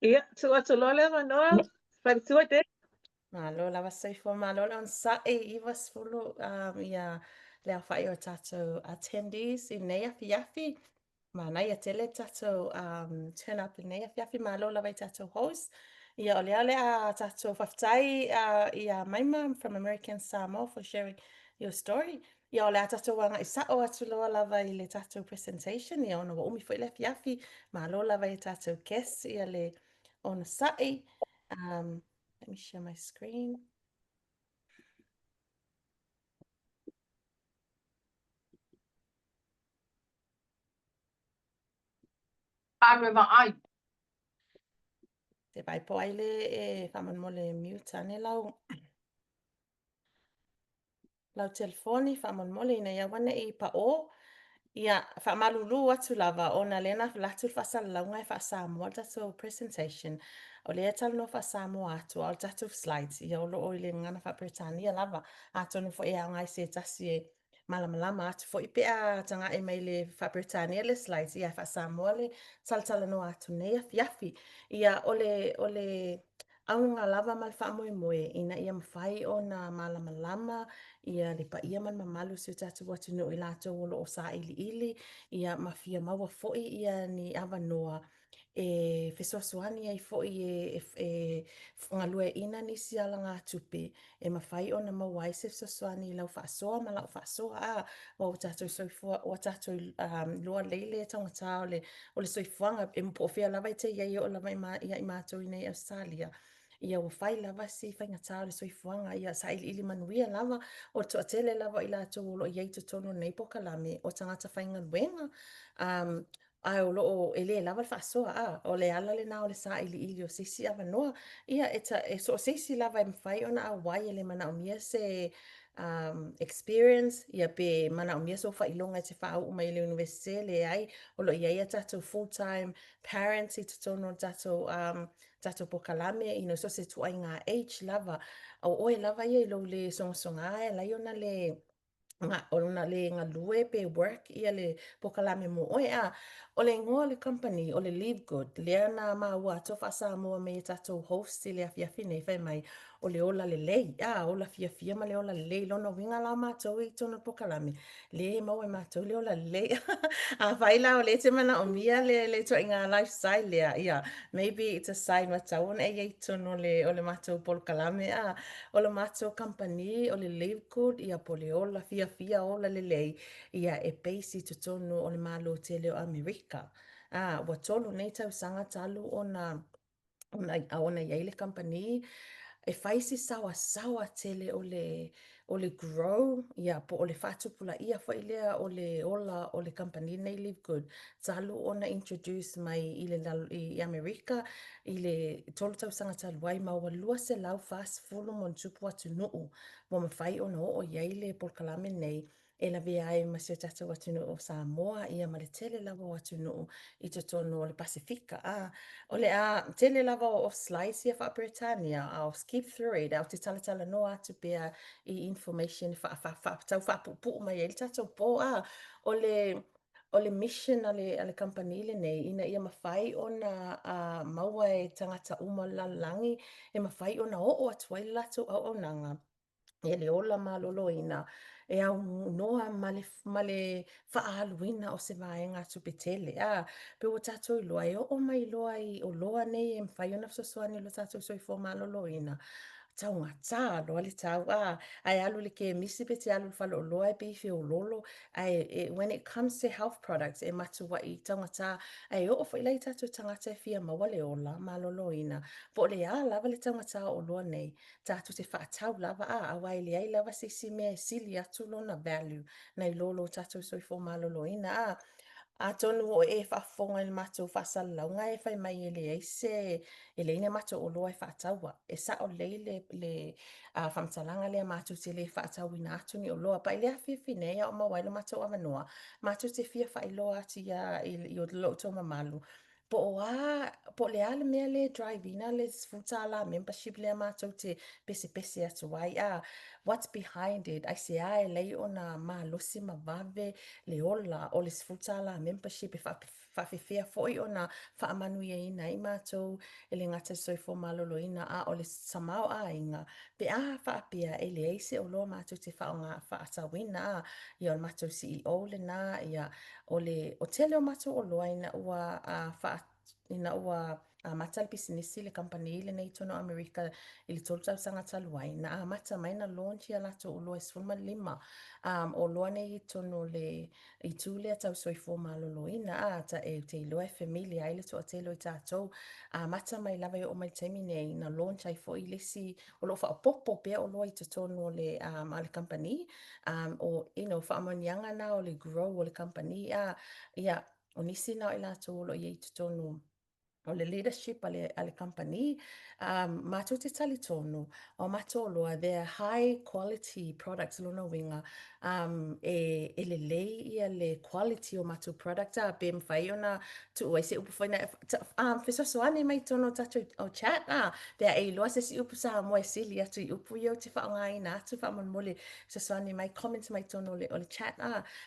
Ia, tua loa le avanoa, whaktua te. Malo lava soifua malo le on sa'i iwa sfulu ia lea whai o tātou attendees I nei afi. Ma nai a tele tātou turn up I nei afi malo lava I tātou host. Ia o lea a tātou whaftai ia maima from American Samoa for sharing your story. Ia o lea tātou wanga I sa'o atu loa lava I le tātou presentation. Ia ona wa umi fo I le afi. Malo lava I tātou guest ia le ona sa'i. Let me share my screen. Areva ai. Te pai po ai le whaman mo le mute ane lau telefoni whaman mo le ina ia wana I pa o. Ia whamalulu atu lava o na lena latu whasalaunga I whasamoa tato presentation. O lea talo no whasamoa atu al tato slides. Ia olo o le ngana wha Britania lava. Ato no fo e ngai se tasi e malama atu fo I pea tanga e mai le wha Britania le slides. Ia whasamoa le tala no atu nei afi. Ia ole aunga lava mal wha moe ina ia mawhai o na malama ia le pa ia man mamalu se tatu watu no I lato olo o sa ili ia mafia maua foi ia ni avanoa e fesoasoani ai foi ngalue ina ni siala ngā tupe e mawhai o na mawai se fesoasoani lau whaasoa ma lau whaasoa o tatou soifua o tatou lua leile tangata o le soifuanga e mpofia lava I te iai o lava I mātou I nei Australia ia ua whai lava si whaingatā o le soifuanga ia sa ili manuia lava o to atele lava I lātou o lo iei to tono nei polokalame o tangata whainga luenga ai o loo e le lava le whaasoa o le ala le nā o le sa ili o sisi avanoa ia e so sisi lava e mwhai ona a wai e le mana o mia se experience ia pe mana o mia so whailonga te whaau mai le universite le ai o lo iei a tatou full-time parents I to tono tatou polokalame ino so se tuai ngā age lava o oe lava ia I lo le songasonga e lai ona le ona le ngalue pe work ia le polokalame mo oe o le ngoa le company o le Livegood lea na maua to whasamoa me tatou host I le afiafi nei whai mai o le ola le lei ola fia ma le ola le lei lona winga la mātou I tono polokalame le mau e mātou le ola le lei whai la o le te mana o mia le to inga lifestyle lea ia maybe it's a sign matau ona e tono o le mātou polokalame o le mātou company o le Livegood ia po le ola fia ola le lei ia e peisi to tono o le malo tele o Amerika wa tolu nei tau sanga talu ona iai le company e faisi sawa tele o le grow ia po o le whatupula ia wha ilea o le ola o le company nei Livegood talu ona introduce mai I Amerika I le tolu tau sanga talu wai ma walua se lau fast fulu mon tupu atu nuu wa mawhai ona o iai le polokalame nei e la vea ai ma se tata watu nuu o Samoa ia ma le tele lava watu nuu I to tono o le Pasifika o le tele lava o slides ia wha Britannia I'll skip through it au te tala no atu pia I information tau wha pupu mai e le tata po o le mission ale company le nei ina ia mawhai o na maua e tangata uma lalangi e mawhai o na o atu ai latu au nanga e le ola maloloina e au noa male whaaluina o se vaenga tupetele pe o tatou loa e o mai loa I o loa nei e mwhai ona fsosoani lo tatou soifua maloloina tau ngā tā loa le tau ai alu le ke misi pe te alu whalo loa e bifi o lolo when it comes to health products e matu wa I tau ngā tā ai o wha ilai tatou tangata e fia maua le ola maloloina po le lava le tau ngā tā o loa nei tātou te whaatau lava a wai le ai lava sisi mea sili atu lona value nei lolo tātou soifua maloloina a tonu o e whaafonga I matou whasalaunga e whai mai ele eise e leina matou o loa e whaataua e sa o leile le whamtalanga lea matou te le whaatau ina atu ni o loa pa ile a whiwhine o mawailo matou avanoa matou te fia whai loa ati I o lo tō mamalu po le ale mea le drive-ina le futala membership lea matou te pese atu wai what's behind it ai se e lei ona malosi ma vave le ola o le futala membership e whawhiwhia fōi o nā whaamanuia ina i mātou e le ngata soifua maloloina a o le Samoan a inga. Pe a whaapia e le eise o loa mātou te whaonga whaatawina a i o mātou CEO le nā ia o tele o mātou o loa ina ua mata le pisinisi le company le nei tono Amerika i le tolu tau sanga taluai na mata mai na launch ia lato o loa sfulma lima o loa nei i tono le i tūlea tau soifua maloloina ta e te iloa e familia ai le toa te ilo i tātou mata mai lava i o mai taimi nei na launch ai fo i lesi o loo wha popo pia o loa i te tono le le company o wha amanianga na o le grow o le company ia o nisi na i lato o lo i te tono o le leadership ale company, mātou te tali tonu, o mātou loa, they're high quality products lona winga, e le lei ia le quality o mātou product pe mwhai ona tu ua se upu whaina, fesoasoani mai tono tatu o chat, pea e loa se si upu sa moe sili atu i upu iau te whaonga ina atu whaamon mole, fesoasoani mai comments mai tono o le chat,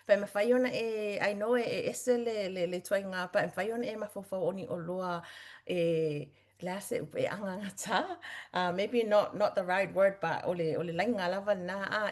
pea mwhai ona I know e ese le tuai ngā pa, mwhai ona e mawhawhau oni o loa, lase e anga ta maybe not the right word but ole lainga lava na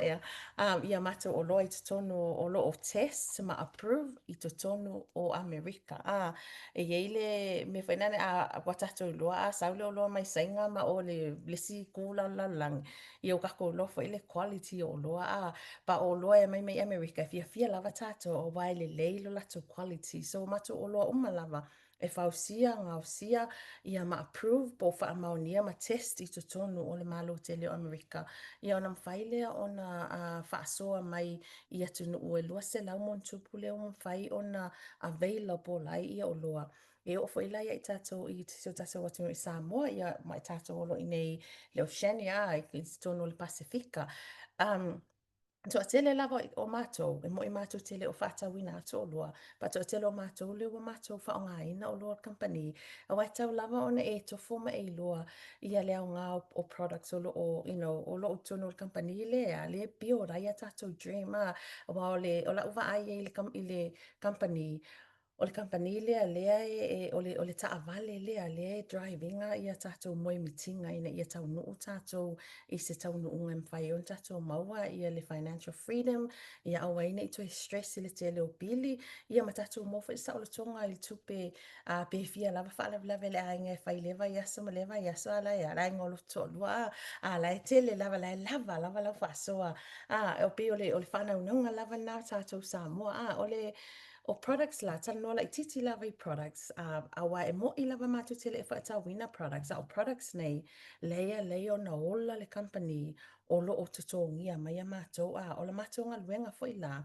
ia mato o loa I te tono o lo o test ma approve I te tono o Amerika e yeile me whainane watato loa saule o loa mai sainga ma o le lesi kula la lang I o kako loa fo ile quality o loa pa o loa e mai Amerika fia lava tato o wai le leilo lato quality so mato o loa lava e whausia, ngausia, ia ma approve po wha amaunia ma test I te tonu o le malo te leo Amerika. Ia ona mwhailea ona whaasoa mai I atunu ue lua se lau mon tupu leo mwhai ona available ai ia o loa. E o whaila ia I tātou I te tātou atunu I Samoa, ia mai tātou olo I nei le Oceania, I te tonu o le Pasifika. So tele lava o mātou, e mo I mātou tele o whātawina ato o loa, pa to tele o mātou leo o mātou whaonga ina o loa company, a wai tau lava ona e to forma e loa ia leo ngā o products o lo o, o lo o tono o company lea, le bio rai a tātou dream, wa o la uwa ai I le company, o le company lea o le taavale lea drivinga ia tātou moe mitinga ina ia tau nuu tātou I se tau nuu ngai mwhai on tātou maua ia le financial freedom ia awa ina I toi stress I le te leo pili ia ma tātou mofa I saolotonga I le tupe pe fia lava wha lava le ainga whai lewa iaso ma lewa iaso ala ia lai ngolo to lua lai tele lava lava whasoa o pe o le whanau nunga lava nā tātou Samoa o products la, tala noa like titi lava I products, awa e mo I lava mātou tele e whaatawina products, o products nei, leia na ola le company, o lo o tutongia mai a mātou, o la mātou ngā luenga fo I la,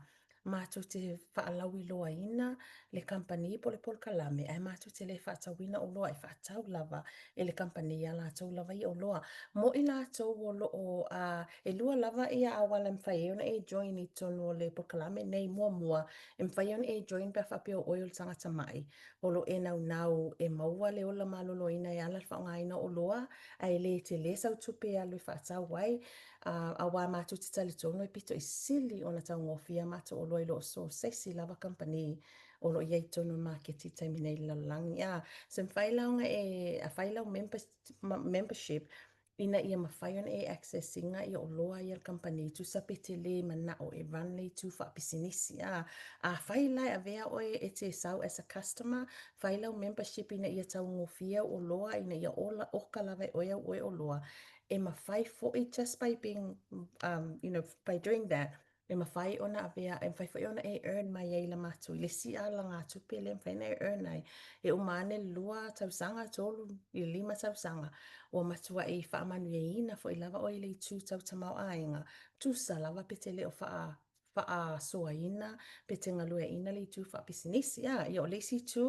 mātou te whaalawi loa ina, le company po le polokalame, ai mātou tele e whaatawina o loa, e whaatau lava, e le company a lātou lava I o loa. Mo I lātou o lo o, e lua lava ia awala mwhai ona e join I tono le polokalame, nei mua, e mwhai ona e join pe whapio oil tangata mai. Olo e nau e maua le ola maloloina e ala whaongaina o loa, ai le te le sau tupe alu I whaatau wai, a wā mātou te tali tono e pito I sili o na tau ngofia mātou o loa I lo so sesi lava company o lo iei tono market I taimi nei lalangi. So mwhailaunga a whailau membership ina ia mawhai ona e accessinga I o loa I al company tu sapete le mana o e run le tu faapisinisi whailai a vea oe e te sau as a customer whailau membership ina ia tau ngofia o loa ina ia oka lava oe o loa e mawhai fo just by being by doing that e mawhai ona a vea e mawhai ona e earn mai e la matu le si ala ngā tupe le mawhai na e earn ai e umane lua tau sanga tolu I 5 tau sanga o matua e whaamanuia ina fo I lava o I le tū tau tamau ainga tu sa lava pete le o wha soa ina pete ngalue ina le tū faapisinisi I o le si tū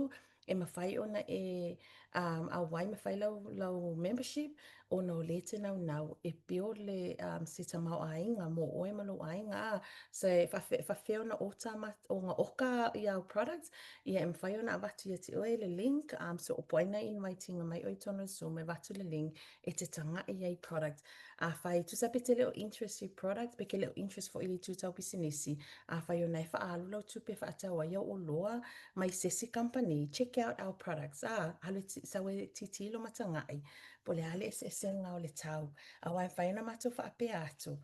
e mawhai ona e a wai mawhai lau membership ona o le te nau e pio le se tamau ainga mo oe malo ainga so fa feo na ota ma o nga oka i au products ia e mwhai ona avatu ia te oe le link so o poina inviting mai oi tono Zoom e vatu le link e te tanga i ai product a whai tu sape te leo interest i product pe ke leo interest fo ili tu tau pisinisi a whai ona e wha alu lau tupe wha atawa ia o loa mai sesi company check out our products hale sawe titilo matangai po le ale se ngā o le tau a wai whai na matu wha ape atu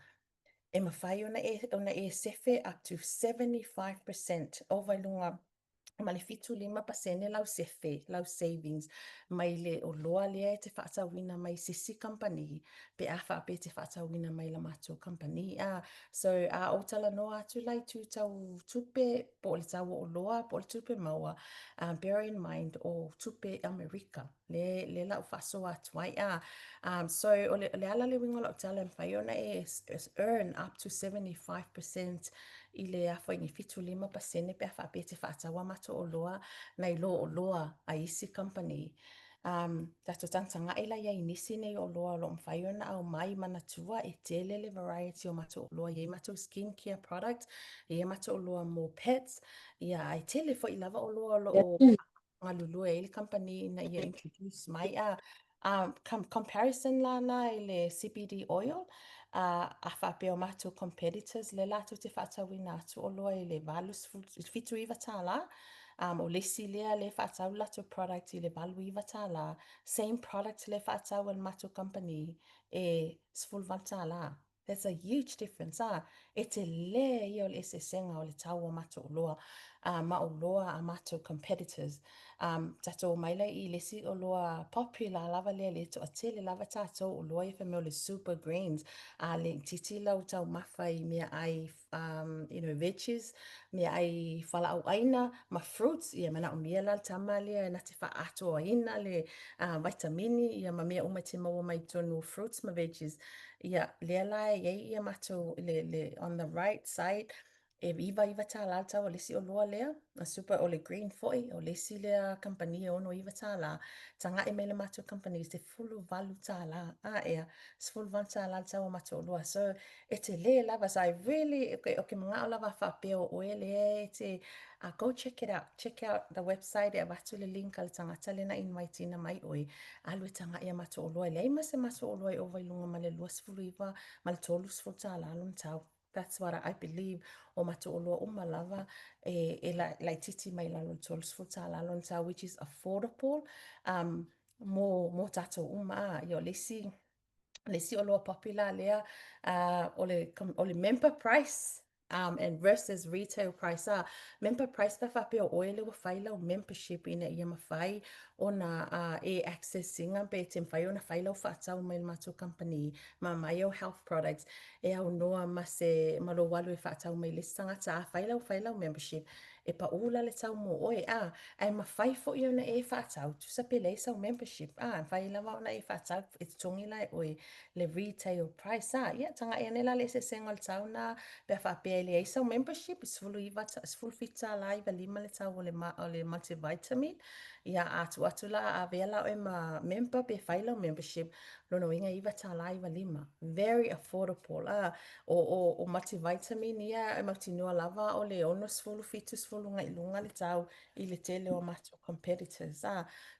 e mawhai ona e sefe up to 75% o vai lunga ma le fitu 5% lau sefe, lau savings, mai le o loa lea e te whaatawina mai sisi company, pe a whaape te whaatawina mai la mātou company. So o tala noa atu lai tu tau tupe, po le tau o loa, po le tupe maua, bear in mind o tupe America, le lau whaaso atu ai. So o le ala le winga lau tala mwhai ona e earn up to 75% i le awha ingi fitu 5% pe a whape te whaatawa mato o loa nei lo o loa a isi company. Tato tantanga ila ia inisi nei o loa lo mwhai ona au mai mana tua e tele le variety o mato o loa. Ie mato skincare product, ie mato o loa more pets, ia ai tele fo i lava o loa lo o ngā lulu e ili company na ia introduce mai comparison la na i le CBD oil, a whape o mātou competitors, le lato te whaatawina atu o loa i le valus fitu iwa tāla, o lesi lea le whaatau lato product i le valu iwa tāla, same product le whaatau al mātou company e sfulval tāla. There's a huge difference. E te le i o le se senga o le tau o mātou o loa, ma o loa a mātou competitors. Tato maila i lesi o loa popular lava le to a tele lava tato o loa i whameo le super greens le titi lau tau mafai mea ai veggies mea ai whala au aina ma fruits ia mana o mea la tama lea na te wha ato a ina le vitamini ia ma mea umai te maua mai tonu fruits ma veggies ia lea la ia mato le on the right side e iwa tā la tau o lesi o loa lea, a super o le green foi, o lesi lea company ono iwa tā la, tanga e mele mātou companies te fulu valu tā la, ea, fulu valu tā la tau o mātou o loa. So, e te le lava, so I really, okay, mga o lava whapeo o e le te, go check it out, check out the website, e watu le link al tangata lena invite ina mai oi, alwe tanga ia mātou o loa, le ima se mātou o loa i ova ilunga ma le luas fulu iwa, ma le tolu fulu tā la alun tau. That's what I believe o mato o loa umalava lai titi mai lalo tolus futa lalo ta which is affordable mo tato uma yo lesi o loa popular lea o le member price and versus retail price member price pa whape o oele wa whailau membership ina ia mawhai o na accessinga pe te mwhai o na whailau whaatau mai mato company ma mai o health products e aunoa ma se malo walu e whaatau mai listanga ta whailau membership e pa ula le tau mo oe ai mawhai fo i ona e whaatau tu sa pele sau membership whailau ona e whaatau e tongi lai oe le retail price ia tanga e nela le se sengol tau na pe whape le sau membership sfulu iwa sfulu fita la iwa lima le tau o le multivitamin ia atu la a vela o ma member pe whailau membership lono inga iwa ta la iwa lima very affordable o multivitamin ia e mautinua lava o le ono sfulu fitu sfulu ngai lunga le tau i le tele o mato competitors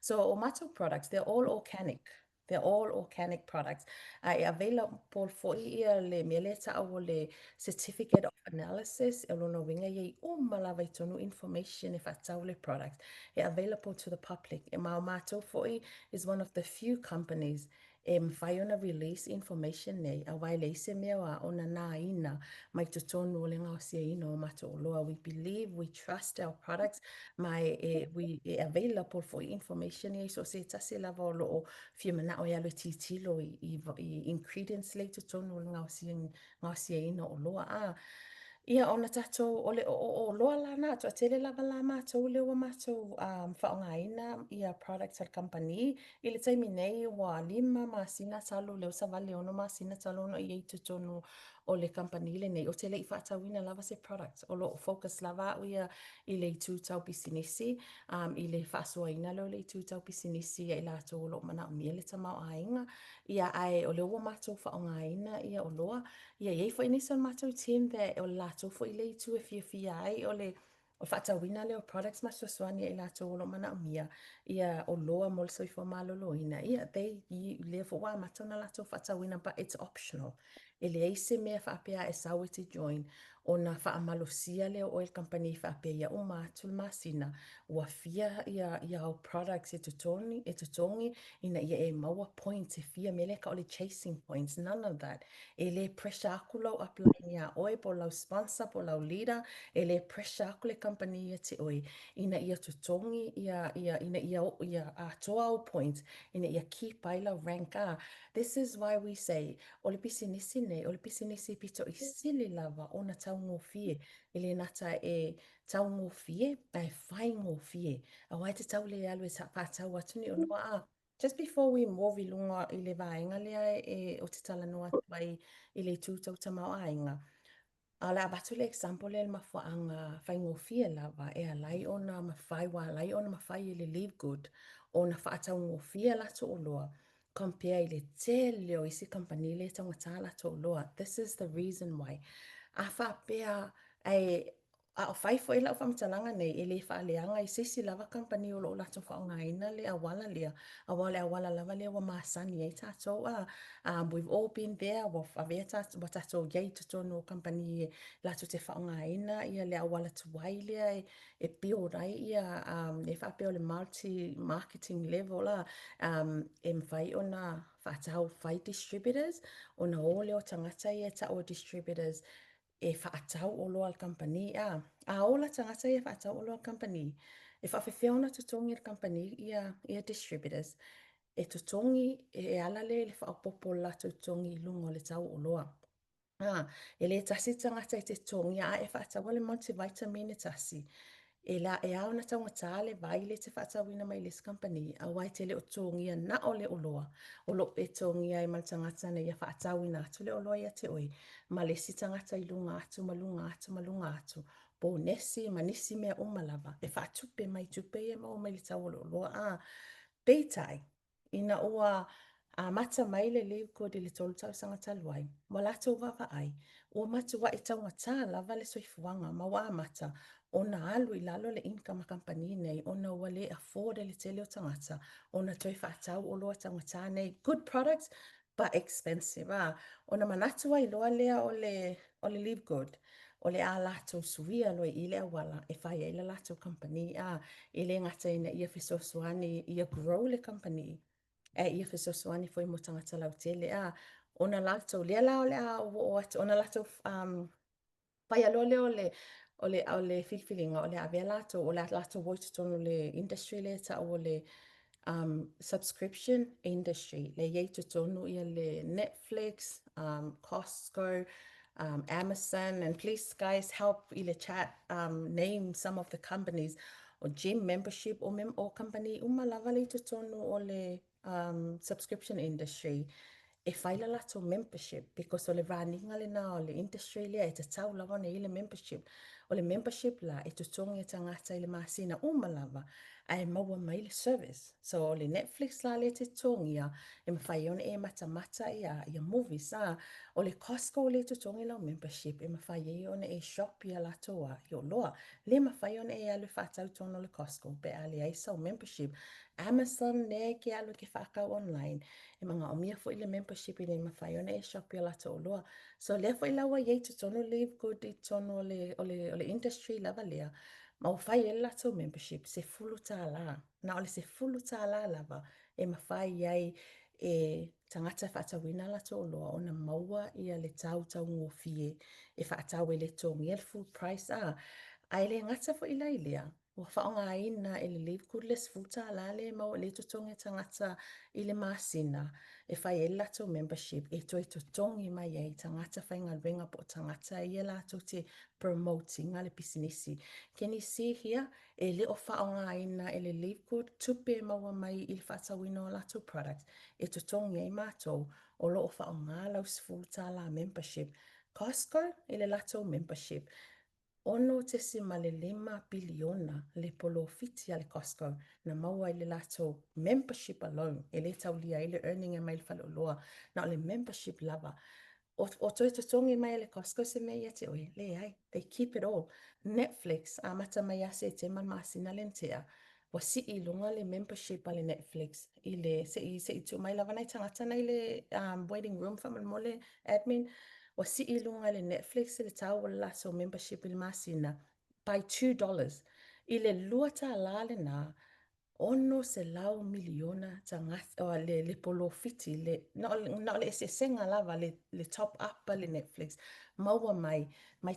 so o mato products they're all organic. They're all organic products. Available for le meleta o le certificate of analysis. E lono winga ye umalawa i tonu information if atau le products. Available to the public. E mato foi is one of the few companies whai ona release information nei a wai leise mea ona nā ina mai te tonu o le ngausia ina o mato o loa. We believe, we trust our products mai we available for information e so se tase lava o loo fia mana o yalo titilo i ingredients le te tonu o le ngausia ina o loa ia ona tato o loa lana to tele lava la mato le wa mato whaongaina ia products al company i le taimi nei wa 5 masina talo le savale ono masina talo no i te tonu o le company le nei, o te lei whaatawina lava se products, o lo focus lava uia i le tūtau pisinisi, i le whaasoaina lo le tūtau pisinisi e lato o lo mana o mia le tamau ainga, ia ai o le ua mātou whaongaina ia o loa, ia iei fo inisa o mātou team there o lato fo i le tu e fia ai o le o whaatawina leo products ma soifua i lato o lo mana o mia, ia o loa mo le soifua maloloina, ia lea fo wa mātou na lato whaatawina, but it's optional. E le eise mea whaapea e sau e te join, o na whaamalosia leo oil company whaapea ia o mātul masina, ua fia ia o products e tutongi, ina ia e maua points e fia mele ka o le chasing points, none of that. E le pressure aku lau apply ia oi po lau sponsor, po lau leader, e le pressure aku le company ia te oi, ina ia tutongi, ina ia atoa o points, ina ia keep ai lau rank a. This is why we say, o le pisinisi nei, o le pisinisi pito i sili lava o na tau ngofie, ele nata e tau ngofie, ai whai ngofie. A wai te tau le alu e whātau atuni o noa a. Just before we move i lunga i le vaenga lea o te tala noa tuai i le tūtau tamau ainga. A la batu le example le mafuanga whai ngofie lava e alai o na mafai wa alai o na mafai i le Livegood o na whaatau ngofie lato o loa. Compare i le tele o isi company le tangata lato o loa. This is the reason why. A whapea a o whai fo e lau whamtalanga nei e le whaaleanga i sisi lava company o lo lato whaongaina le awala lea. Awala lava lea wa masani e tato a. We've all been there, wa tato yei tato no company e lato te whaongaina ia le awala tuwai lea e build ai ia e whapea le multi-marketing level la e mwhai o na whaatau whai distributors o na ole o tangata ia ta o distributors e whaatau o loa al company a ola tangata ia whaatau o loa al company e whawhewhia ona tutongi al company ia distributors e tutongi e ala le whaopopo la tutongi lungo le tau o loa. E le tasi tangata i te tongi a e whaatau le multivitamin e tasi. E au na tangata le vai le te whaatawina mai les company a wai te le o tongia na o le oloa. O lo e tongia e mal tangata na ia whaatawina atu le oloa ia te oi. Ma le si tangata i lunga atu. Po nesi manisi mea umalava. E whaatupe mai tupe e mau mai le tau o le oloa. Peitai, ina ua mata mai le Livegood i le tolu tau sanga taluai. Ma lato wawa ai, ua matu wa i taungata lava le soifuanga ma wa mata ona alu i lalo le income company nei, ona ua le afford le tele o tangata, ona toi whaatau o loa tangata nei. Good products, but expensive. Ona manatu ai loa lea o le Livegood. O le a lato suia loe i le awala e whai e le lato company i le ngata ina ia fesoasoani ia grow le company e ia fesoasoani foi mo tangata lau tele ona lato lea lao le ona lato pai alo le o le filfilinga o le avea lato o le lato voice tono le industry le ta o le subscription industry le ye tonu ia le Netflix, Costco, Amazon, and please guys help in the chat name some of the companies or gym membership or company umalava le tonu o le subscription industry e whaila lato membership because o le runninga le na o le industry lea e te tau lava nei le membership o le membership la e tutongi e tangata i le masina umalava ai maua mai le service so o le Netflix la le te tongia e mawhai ona e mata ia movies o le Costco le tutongi lau membership e mawhai e ona e shop ia latoa i o loa le mawhai ona e alu whatau tono le Costco pe ale aisa o membership Amazon ne ke alu ke whakau online e mga o mia fo i le membership i le mawhai ona e shop ia lato o loa so le fo i lawa iei tu tono Livegood i tono o le industry lava lea ma o whai e lato membership se fulu tā la na ole se fulu tā la lava e mawhai iei e tangata whaatawina lato o loa o na maua ia le tau ngofie e whaatau e le tongi e le full price ai le ngata fo i lailea ua whaonga ina e le Livegood le sfuta la le mau le tutongi tangata i le masina e whai e lato membership e toi tutongi mai e tangata whainga ringa po tangata i e lato te promoting ale pisinisi. Can you see here e le o whaonga ina e le Livegood tupe maua mai i le whaatawina o lato product e tutongi e matou o lo o whaonga lau sfuta la membership Costco i le latou membership. Ono te si male 5 biliona le polo fiti le Costco na maua i le latou membership alone. E le tau lia i le earning e mai le whaloloa na le membership lava. O toi te tongi mai le Costco se mea ia te oi. Le ai, they keep it all. Netflix, a mata mai ase te man masina lentea. Wa si I lunga le membership ale Netflix. I le, se I tu mai lava nei tangata nei le waiting room fa mole admin. Wa si I lunga le Netflix le tau wala laso membership il masina. By $2. I le luata la le na. Ono se lau miliona tangata o le polo fiti le no le se senga lava le top up le Netflix maua mai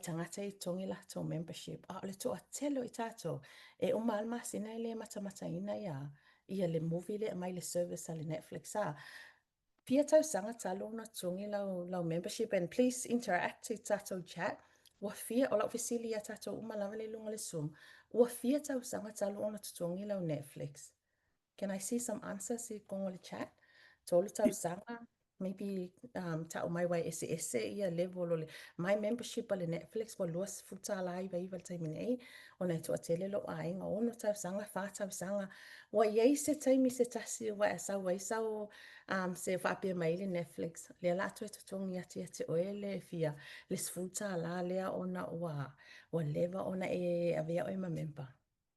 tangata I tongi la to membership a le to atelo I tato e uma alma sina le mata ina ia le movie le mai le service le Netflix a pia tau sanga talo na tongi lau membership and please interact I tato chat wa fia o la ofisili ya tato uma lava le lunga le Zoom wa fia tau sanga talo na tongi lau Netflix. Can I see some answers I kongo le chat? Tolu tau sanga, maybe tau mai wai ese ia level o le my membership ale Netflix wa luas futa lai vai val taimi nei ona to atele lo ainga ono tau sanga fa tau sanga wa ye se taimi se tasi wa asa wa sao se fa pe mai le Netflix le la to tongi ati oele fia le futa la le ona wa leva ona e avea o ma member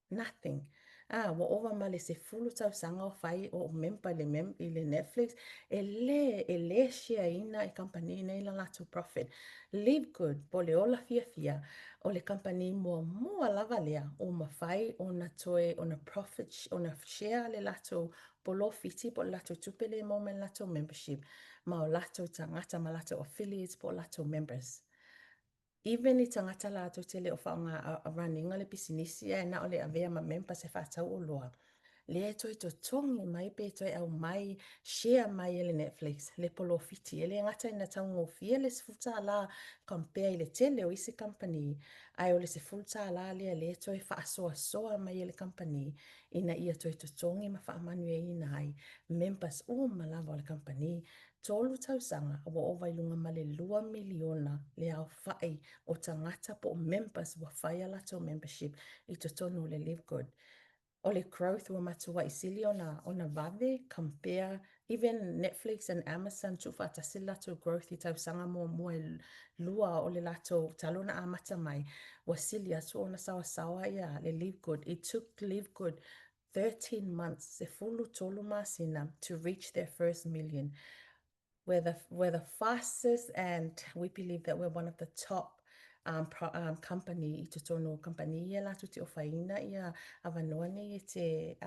nothing. Wa ova ma le se fulu tau sanga o fai o mempa I le Netflix e le share ina e company nei la lato profit. Livegood po le ola fia o le company mua lava lea o mafai o na toe o na profit o na share le lato polo fiti po lato tupe le mo men lato membership ma o lato tangata ma lato affiliates po lato members. Even I tangata la to tele o whaonga a runninga le pisinisi e na o le avea ma mempa se whatau o loa. Le toi to tongi mai pe toi au mai share mai le Netflix le polo fiti ele ngata ina tau ngofia le sifuta la compare I le tele o isi company ai o le sifuta la le toi faasoasoa mai le company ina ia toi to tongi ma manuia ina ai members o malava o le company tolu tau sanga wa o vailunga ma le 2 miliona le au fai o tangata po members wa fai ala to membership I to tonu le Livegood. O le growth wa matua I sili ona vave compare even Netflix and Amazon tu fatasi lato growth I tau sanga mo lua o le lato talona a mata mai wa sili atu ona sawa ia le Livegood. It took Livegood 13 months se fulu tolu masina to reach their first million. We're the fastest and we believe that we're one of the top company I tutono company ia la tuti o faina ia avanoa nei te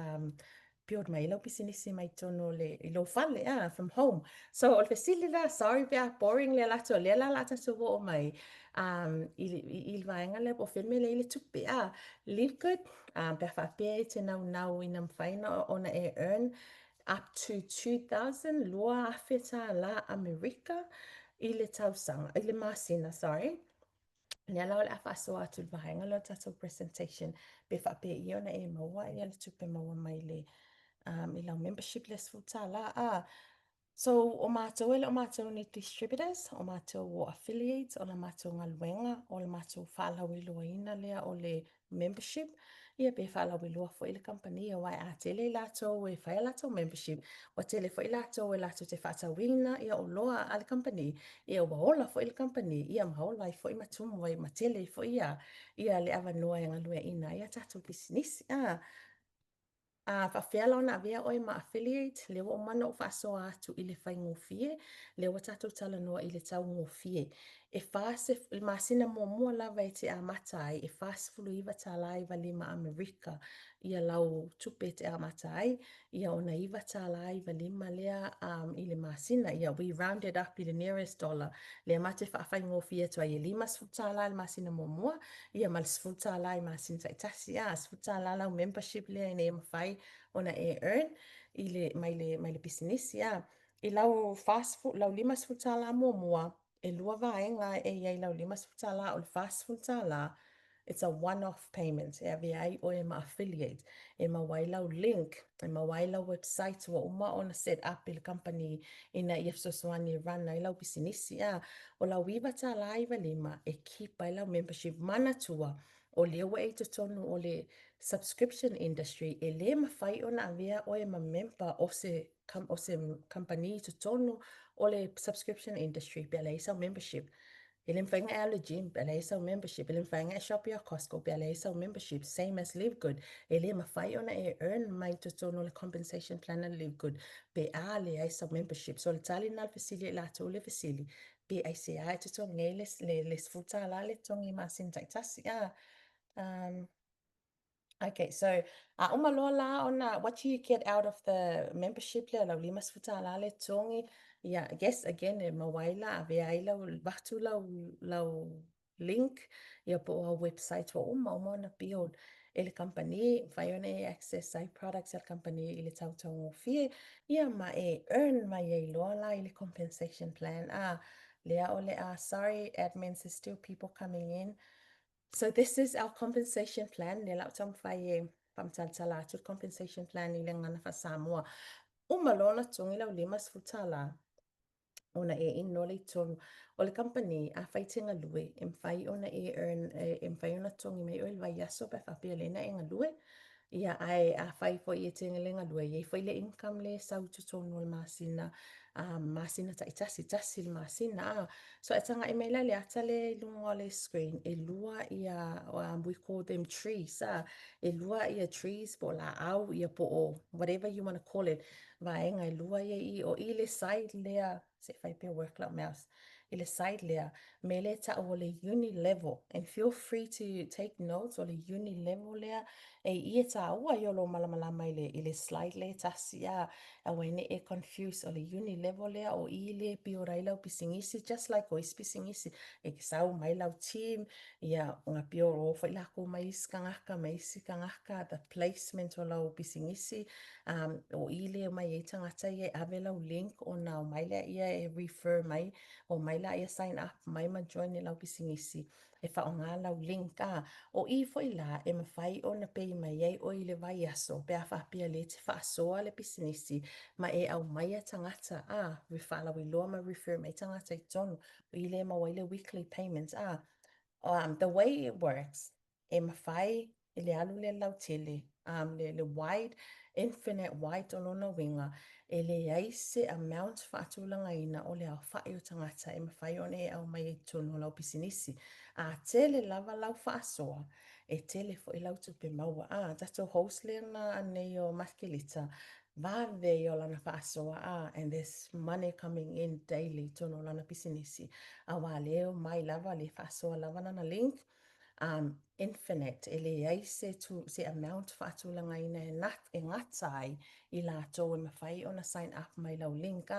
build mai ilo pisinisi mai tono le ulufale from home. So o le fesili la sorry bea boring le lato le la lata so o mai il vaenga le po filme le tupe Livegood bea fa pe te nau ina mfaina ona e earn up to 2,000 lua afeta la America I le tausanga, I le masina, sorry. Nia lau le afa asoa atu le vahenga lo tato presentation be fa pe I ona e maua ia le tupe maua mai le I lau membership les futa la So o mātou ele o mātou ni distributors, o mātou o affiliates, o la mātou ngaluenga, o la mātou whālawi lua ina lea o le membership. Ia be whālawi lua fo ile company o wai a tele lātou e whai lātou membership. Wa tele fo lātou e lātou te whātawina ia o loa ale company. Ia o waola fo ile company. Ia maola I fo I matumu wai matele fo ia le avanoa e ngalue ina. Ia tātou pisinisi. Whawhiala ona avea oi ma affiliate, le o mana o whaasoa atu I le whai ngofie, le o tātou tala noa I le tau ngofie. E whaase, masina mua lava e te amatai, e whaase fulu iwa tāla iwa lima Amerika, ia lau tupe te amatai, ia ona iwa tāla iwa lima lea I le masina, ia we rounded up I le nearest dollar, le amate whaafai ngofie tua I lima sfu tāla I masina mua, ia mal sfu tāla I masina taitasi, sfu tāla lau membership lea ine mawhai, ona e earn I mai le business I lau fast food lau lima sfutala mua e lua vaenga e iai lau lima sfutala o le fast food tala it's a one-off payment. E ave ai o e ma affiliate. E ma wailau link, e ma wailau website wa uma ona set up i le company ina i fesoasoani rana i lau pisinisi a. O lau iwa ta laiva lima e keep ai lau membership mana tua o le wa e tonu o le subscription industry e le mafai ona avea o e ma member o se company tonu o le subscription industry pe le isa membership. Ele mfainga ala gym, ele isa membership. Ele mfainga e Shopee or Costco, ele isa membership. Same as Livegood. Ele mafai ona e earn mai tono le compensation plan na Livegood. Pe ale isa membership. So le tali na fasili la to le fasili. Pe ai se ai tono le futa la le tongi masin taitasi. Okay, so umalola on what you get out of the membership le limas futa la le tongi. Yeah, I guess again mawaila aveaila watu lau link ya po a website wa uma na build ele company faione access ai products el company ile tautongo fie ia ma e earn ma ye lola ile compensation plan lea ole sorry admins, there's still people coming in. So this is our compensation plan. Nela tong fai pamtala to compensation plan ilengana fa Samoa. Umalona tong ila limas futala. Ona e in nole tonu o le company a fighting a lue em fai ona e earn em fai ona tong me oil vai yaso pe fa pele na en lue ia ai a fai fo i tengelenga lue ye fai le income le sau tu tonu masina masina ta itasi le masina so atanga e mela le ata le lunga le screen e lua ia we call them trees e lua ia trees po la au ia po o whatever you want to call it vaenga e lua ia i o i le side lea se fai pe work like mouse i le side lea me le ta o le uni level and feel free to take notes o le uni level lea e ia ta ua yolo malamalama i le slide le tasi a wene e confuse o le uni level lea o i le piorai lau pisinisi just like o is pisinisi e kisau mai lau team ia ngā pioro o fai lako mai isi kangaka the placement o lau pisinisi o i le mai e tangata i e ave lau link o nā o mai lea ia e refer mai o mai la ia sign up mai ma join i lau pisinisi e wha o ngā lau link o i foi la e mawhai o na pei mai ei o i le vai aso pe a whapia le te whaasoa le pisinisi ma e au mai a tangata we whala wi loa ma refer mai tangata i tonu o i le mawai le weekly payments the way it works e mawhai i le alu le lau tele le wide infinite wide o lona winga e le aise amount whaatulanga ina o le au whai o tangata e mawhai o ne au mai e tonu lau pisinisi tele lava lau whaasoa e tele fo i lau tupe maua tato host le na ane o maskelita vave o lana whaasoa and there's money coming in daily tono lana pisinisi wa leo mai lava le whaasoa lava nana link infinite ele ai se amount whaatulanga ina e ngatai i la tō e mawhai ona sign up mai lau link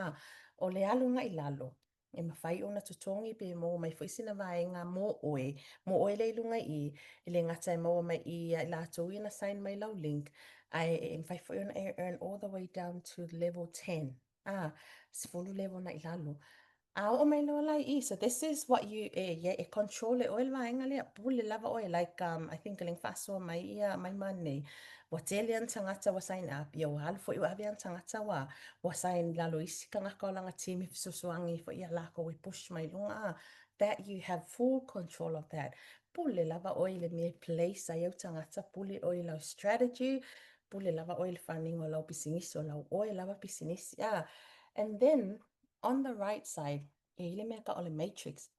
o le alunga i lalo e mawhai ona tutongi pe mo mai whaisina vaenga mo oe le ilunga i le ngata e mo mai i la tō ina sign mai lau link ai e mawhai ona e earn all the way down to level 10 sifulu level na i lalo o mai loa lai I. So this is what you control it oil vaenga lea pule lava oil like I think ling faso mai ia mai mane wa tele an tangata wa sign up ia wa alfo i wa ave an tangata wa sign lalo isi kanga ko langa team if susuangi fo ia lako we push mai lunga that you have full control of that pule lava oil me place ai au tangata pule oil au strategy pule lava oil funding o lau pisinisi o lau oil lava pisinisi and then on the right side, ele mea ka ole matrix.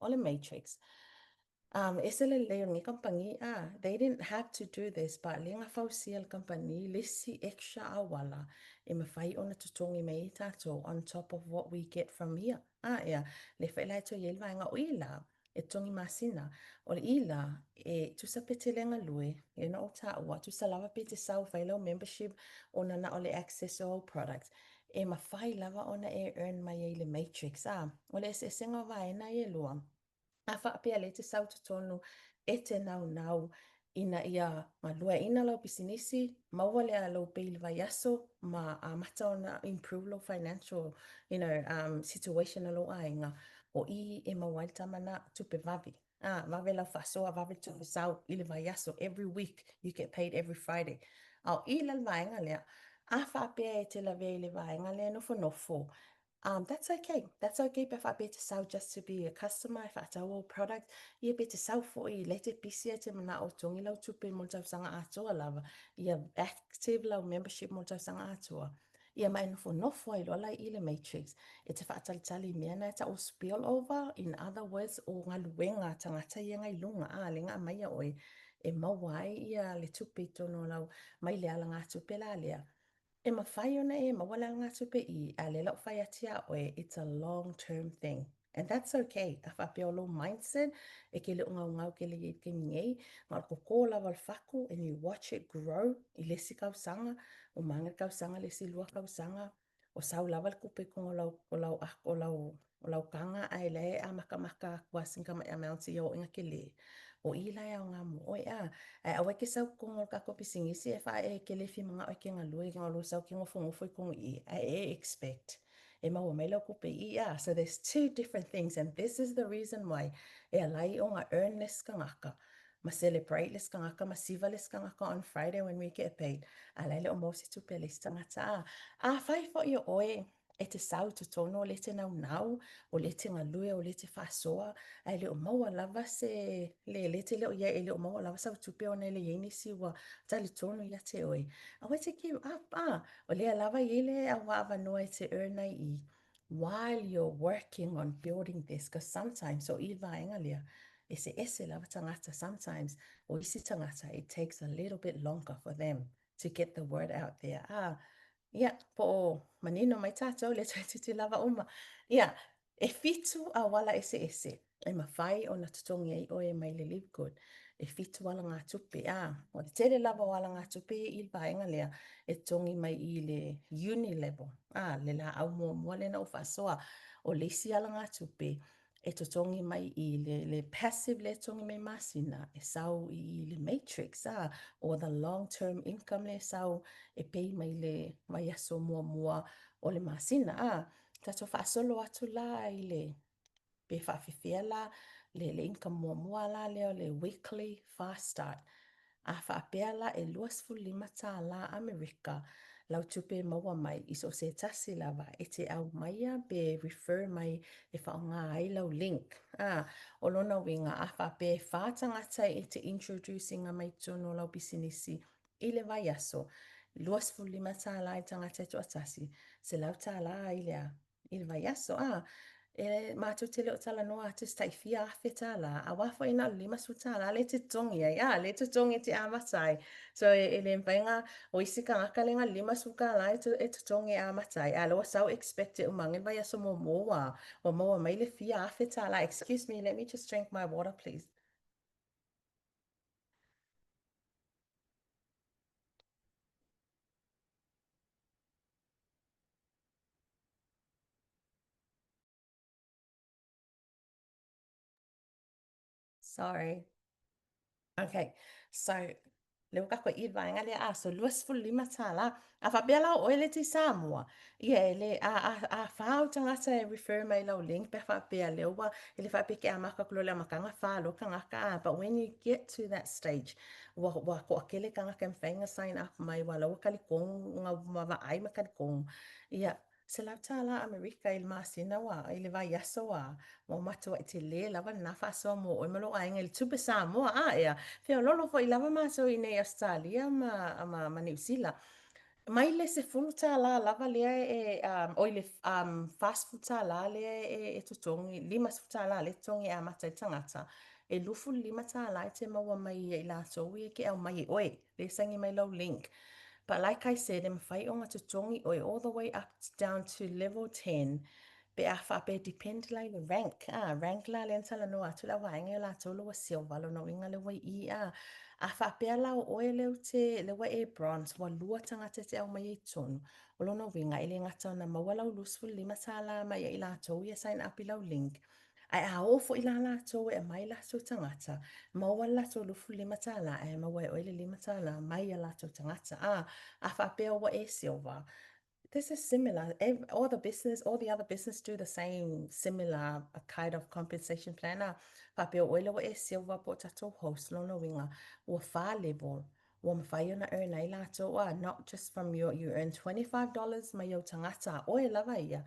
Ese le leo ni company they didn't have to do this, but le nga fausia le company lisi extra awala e mawhai ona tutongi mei tato on top of what we get from here. Le whaelai to yelwa nga uila e tongi masina. O le ila e tusa pete lenga lue e na o taua, tusa lava pete sau whaelo membership ona na ole access to all products. E mawhai lava ona e earn mai e le matrix o le se senga vai na e lua a whaapea le te sau tonu e te nau ina ia ma lua ina lau pisinisi maua le a lau peili vai aso ma mata ona improve lau financial situation alo ainga o I e mawai tamana tupe vavi Vave lau whasoa, vave tupe sau, ili vai aso, every week, you get paid every Friday. Au ila vaenga lea, a whapea e te la vei le vaenga lea nofo nofo. That's okay. That's okay if I bet to sell just to be a customer, if I tell all product, you bet to sell for you. Let it be see te mana o tongi lau tupe mo tau sanga atua lava. Ia active lau membership mo tau sanga atua. Ia mai nofo ai lola i le matrix. E te whaatalitali mea na ta o spill over, in other words, o ngā luenga tangata ia ngai lunga a le ngā mai oi. E mawai ia le tupe tono lau mai le ala ngā tupe la lea. E mafai ona e mawala ngā tupe I, a le lau whai atia oe, it's a long-term thing. And that's okay. A whapea lo mindset, e ke le unga ngau ke le i ke ngei, ngā koko la wal whaku, and you watch it grow, I lesi kau sanga, o manga kau sanga, lesi lua kau sanga, o sau lawal kupe kong o lau kanga ai le a maka maka kua singa mai amounti o inga ke le. O ila ya ngā mo oi a, ai awe ke sau kongo ka faapisinisi e wha e ke le fi mga oi ke ngā lue, ngā lo sau ke ngofo ngofo I kongo I, ai e expect. E maua mai lau kupe I a, so there's two different things, and this is the reason why e alai o ngā earn less ka ngaka, ma celebrate less ka ngaka, ma siva less ka ngaka on Friday when we get paid. Alai le o mausi tupe less tangata a. A whai fo I oe, e te sau tu tono o le te nau, o le te ngalue, o le te whasoa, ai le o maua lava se, le te leo ia e le o maua lava sa tupe o nei le ieni siwa, tali tono ia te oi. A wai te ki, o le lava i le a wa avanoa e te earnai I, while you're working on building this, because sometimes, so I vaenga lea, ese lava tangata, sometimes, o isi tangata, it takes a little bit longer for them to get the word out there. Ia, po manino mai tātou le tūti lava uma. Ia, e fitu a wala ese. E mafai o na tutongi ai oe mai le Livegood. E fitu wala ngā tupe. O le tele lava wala ngā tupe I vaenga lea. E tongi mai I le uni level. Le la au mua le na o whasoa. O lesi ala ngā tupe. E tutongi mai I le passive le tongi mai masina. E sau I le matrix. O the long term income le sau e pei mai le mai aso mua o le masina. Tato whaasolo atu la I le pe whaafifia la le income mua la leo le weekly fast start. A whaapea la e 25 tā la Amerika lau tupe maua mai I so se tasi lava e te au maia be refer mai e whaonga ai lau link. O lona winga a whaapea whaatangata e te introducing a mai tono lau pisinisi I le vai aso. 25 tā la I tangata tu atasi. Se lau tā la I le vai aso. E mātou te leo tala noa atu stai fia awhi tala. A wafo ina 5 tala, le te tongi ai. Le te tongi te amatai. So e le mwenga o isi ka ngaka lenga 5 la e te tongi amatai. A loa sau expect it umangen vai aso mo moa. O moa mai le fia awhi tala. Excuse me, let me just drink my water, please. Sorry. Okay, so le ka ko I vaenga le so 25 tala a whapea o ele te Samoa. Ia le a whao tangata e refer mai lau link pe whapea le ua ele whapea ke a maka kulo le makanga whalo ka ngaka but when you get to that stage wa ko akele ka ngaka mwhainga sign up mai wa lau kalikong ngā mawa ai ma kalikong. Ia se lau tala Amerika il masina wa ele vai aso wa mo matua I te le lava na whaso mo o malo ai ngai tupe Samoa ia Fea lolo fo I lava mātou I nei Australia ma New Zealand. Mai le se fulu tā la lava lea o le fast food tā la lea e tutongi, 5 tā la le tongi a matai tangata. E lufu 5 tā la te maua mai I lātou I ke au mai oe, le sangi mai lau link. But like I said, em whai o ngā tutongi oe all the way up down to level 10, pe a whape depend lai le rank. Rank la le antala no atu la waenga la tolo wa silver lo no inga le wai I a whapea la o oe leo te le wa e bronze wa lua tangata te au mai I tonu. O lo no winga ili ngata na maua lau lusfu 5 tala mai I la tau I sign up I lau link. Ai a ofo I la la tau e mai la tau tangata. Maua la tau lufu 5 tala e maua e oe le 5 tala mai a la tau tangata. A whapea wa e silver. this is similar. All the other business do the same similar kind of compensation plan. Papio oila wa e silva po tato host lono winga wa fa level. Wa mafai ona earn ai lato not just from you earn $25 ma yo tangata oila va ia.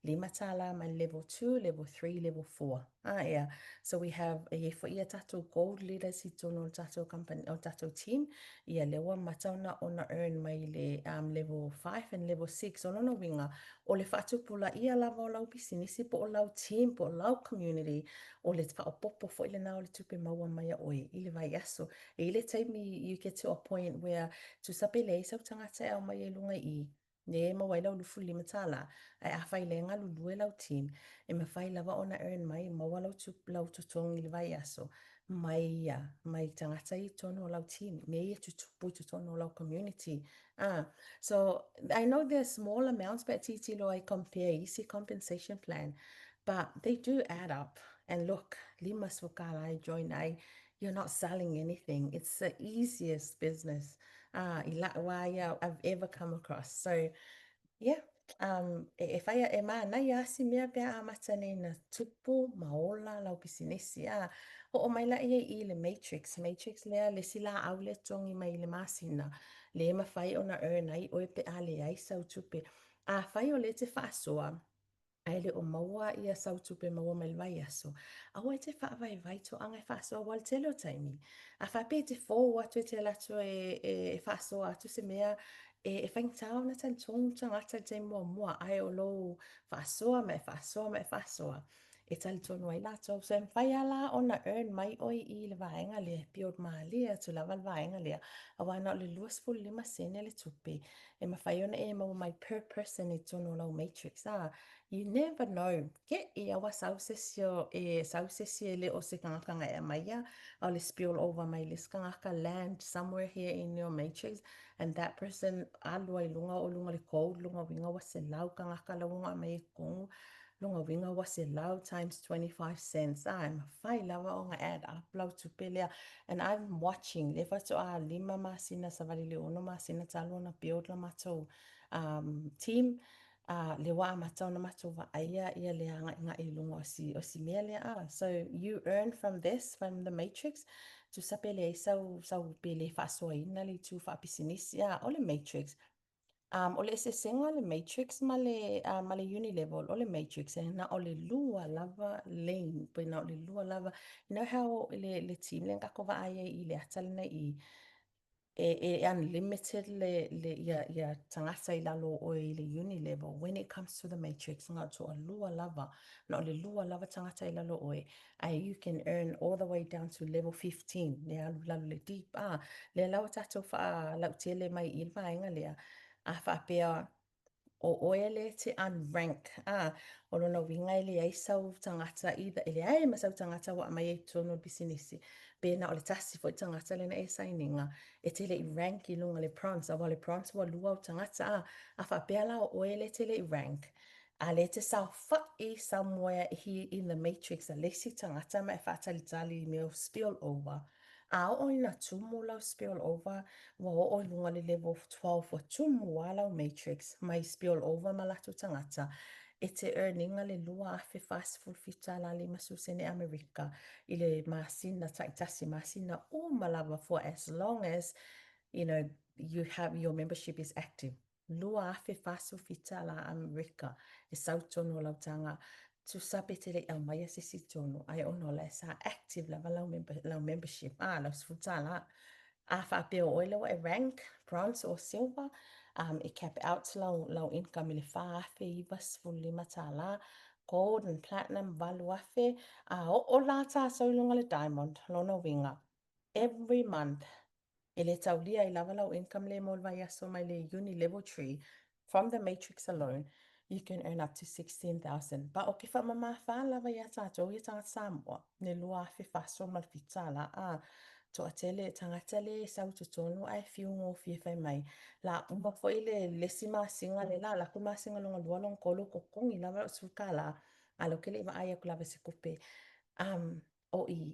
Lima tala my level 2, level 3, level 4. Yeah. So we have a for ia tato gold leaders hi tono tato company or tato team. Ia lewa matauna ona earn mai le level 5 and level 6 ono no winga o le fatu pula ia lava o lau pisinisi po o lau team po o lau community o le fa popo fo ile na o le tupe maua mai a oi ile vai aso e ile taimi you get to a point where tu sape le sa tangata e mai e lunga i ne ma wai lau lufu lima tala ai a fai le nga lulu e lau team e ma fai lava ona earn mai ma wa lau tup lau tutong ile vai aso mai mai tangata I tono lau team me ia tutupu tono lau community so I know there's small amounts but titi lo I compare easy compensation plan but they do add up and look lima sukala I join I you're not selling anything it's the easiest business I've ever come across so yeah. If I na ia si mea pea amata nei na tupu maola lau pisinisi o mai la ia I le matrix lea le sila au le tongi mai le masina le mafai ona earn ai oe pe ale ai sau tupe fai o le te whaasoa ai le o maua ia sau tupe maua mai le vai aso awa te whaavai vai to anga whaasoa wal telo taimi whape te fō atu te lato e whaasoa atu se mea e whaingtau na tan tong tangata te mua ai o lo whaasoa e tali tonu ai lato so whai ala ona earn mai oi I le vaenga le piod maalia tu lava le vaenga lea awa na le luas full lima sene le tupe e mawhai ona e mau mai per person I tonu lau matrix you never know ke I awa sausesio le o se kangakanga e maia au le spill over mai le skangaka land somewhere here in your matrix and that person alua I lunga o lunga le code lunga winga wa se lau kangaka la lunga mai kongu lunga winga wa se lau times 25 cents I'm fai lava o nga add up lau tupelea and I'm watching le fatu lima masina savali le ono masina talo na build la mato team le wa matau na mato wa aia ia le anga nga I lunga o si mea le so you earn from this from the matrix tu sapele sau pele fasoaina le tu faapisinisi o le matrix o le senga le matrix ma le uni level o le matrix na o le lua lava lane pe na o le lua lava you know how le team le kako va aia I le atale na I unlimited ia tangata I lalo o I le uni level when it comes to the matrix nga to a lua lava na o le lua lava tangata I lalo oe you can earn all the way down to level 15 le lalo le deep le lau tato fa lau tele mai I vaenga lea fa pea o oele te unrank o lona winga I le ai sau tangata ida ele ai ma sau tangata wa mai e tono bisinisi pe na o le tasi fo tangata le na e saininga e te le rank I lunga le prawns a wale prawns wa lua o tangata fa pea la o oele te le rank le te sau fai somewhere here in the matrix a lesi tangata ma e fatalitali me o spill over o ina tumu lau spill over wa o lunga le level 12 wa tumu lau matrix mai spill over ma latu tangata e te earninga le lua afe fast food fita la le masusene Amerika I le masina taitasi masina o malava for as long as you know you have your membership is active lua afe fast food fita la Amerika e sautono lau tanga tu sape te le mai se si tono ai ono la sa active la lau membership lau futa la fa pe o ilo e rank bronze or silver it cap out lau income le fa fe I vas fully matala gold and platinum valu afe o la ta so longa le diamond lono winga every month ele taulia I lava lau income le mo vai aso mai le uni level 3 from the matrix alone you can earn up to 16,000 but o ke fa mama fa lava ia tatou ia tangata Samoa ne lua fe faso mal fitala to atele tangata le sau tutonu ai fiu ngo fie fai mai la umba fo ile lesima singa le la kuma singa longa lua long kolo kokongi lava sukala alo kele va ai ku lava se kupe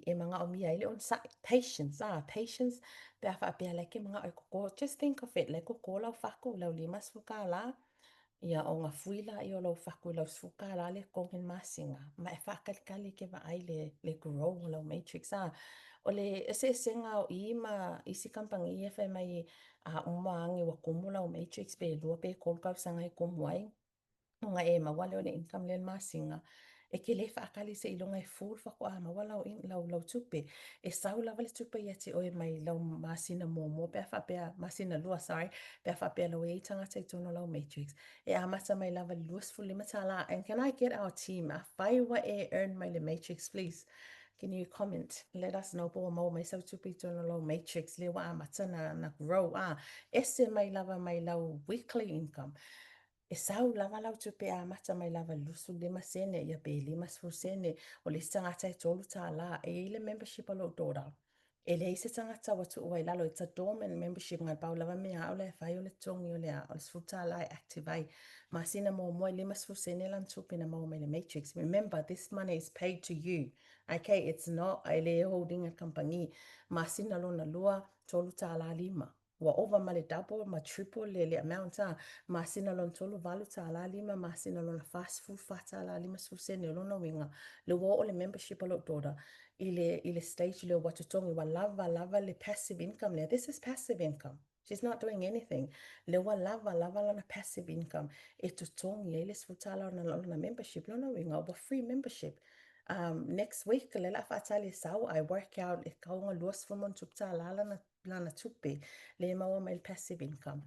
e manga o mia ile on patience pe fa pe like manga o ko just think of it like ko lau fako lau limas fukala Ia o ngā fuila I o lau whaku lau suka la le kongen masinga. Ma e whakalikali ke wa ai le grow o lau matrix a. O le ese senga o I ma isi kampangi e whai mai a umaangi wa kumu lau matrix pe lua pe kolkau sanga I kumu ai. Nga e mawale o le income le masinga. E ke le whaakali se ilonga e full whako a mawala o lau tupe. E sau lava le tupe ia te oe mai lau masina mō pia whapea, masina lua, sorry, pia whapea lau e tangata I tono lau matrix. E amata mai lava luas fulima tala. And can I get our team, a whai wa e earn mai le matrix, please? Can you comment? Let us know po mau mai sau tupe tono lau matrix le wa amata na grow. Ese mai lava mai lau weekly income. E sau lava lau tupe a mata mai lava lusu 5 sene ia pe 5 sene o le tangata e tolu tā la e ile membership a lo dora. E le ise tangata watu ua I lalo it's a dormant membership ngai pau lava mea au le whai o le tongi o le a o le sfuta la e active ai. Masina mo moi 5 sene lan tupe na mau mai le matrix. Remember this money is paid to you. Okay, it's not a le holding a company. Masina lo na lua tolu tā la 5. Wa over ma le double ma triple le amount a masina lon tolu valu ta la 5 masina lon fast food fata la 5 susene lona winga le wo o le membership lo toda ile stage le watu tongi wa lava le passive income le this is passive income. She's not doing anything. Le wa lava lana passive income. E tu tongi ile sfutala lona membership lona winga wa free membership. Next week le la fatale sau I work out e kaunga luas fumon tupta lana tupe le maua mai passive income.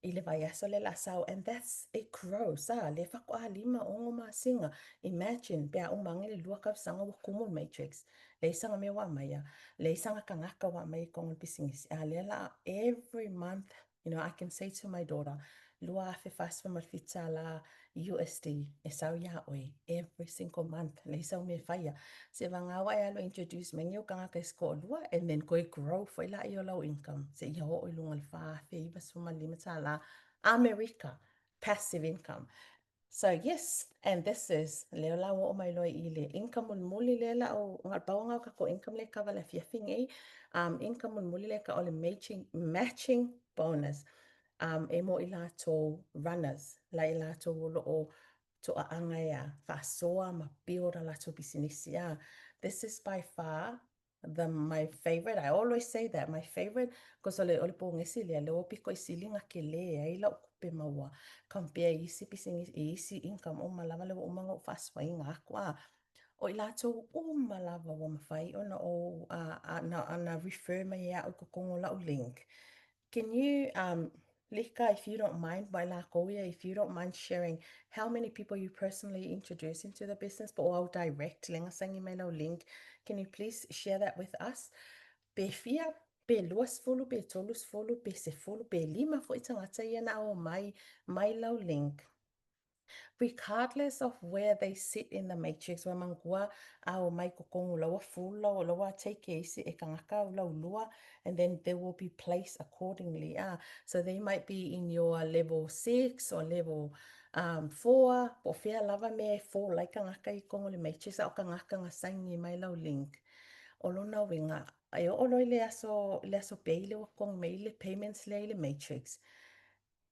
Ile vai aso le la sau and that's it grows le whako a 5 ongo masinga. Imagine pia umangi le lua kau sanga wa kumul matrix le isanga me wa maya le isanga kangaka wa mai kongo pisingisi le la every month you know I can say to my daughter lua afe fast from fita la USD e sau ya oi every single month le isau me faya se vanga wa ya lo introduce me nyo kangaka isko lua and then go grow for ila yo low income se ya o lunga le fa fe iba suma limita la America passive income. So yes, and this is leo la o mai loi ile income un muli le la o ngal paunga ka ko income le ka vala fia fingi income un muli le ka ole matching bonus e mo ila to runners la ila to lo o to a anga ya fasoa ma piora la to bisinisi this is by far my favorite. I always say that my favorite because ole po ngesi le o piko isilinga ke le ai la kupe maua compare isi pisingisi isi income o malava le o manga o faswa inga akwa o ila to o malava o mafai ona o na refer me ya o kongo la o link. Can you Lika, if you don't mind, if you don't mind sharing how many people you personally introduce into the business, but all direct, link, can you please share that with us? Pe fia, pe luas fulu, pe tolus fulu, pe se fulu, pe lima fo itangata ia na o mai lau link. Regardless of where they sit in the matrix, wa mangua au mai kokongu lawa fula o lawa take isi e kangaka o lau lua, and then they will be placed accordingly. So they might be in your level 6 or level 4, po fea lava me 4, lai kangaka I kongo le matrix, au kangaka nga saingi mai lau link. O lona winga, ai o loi le aso peile wa kongo meile payments le matrix.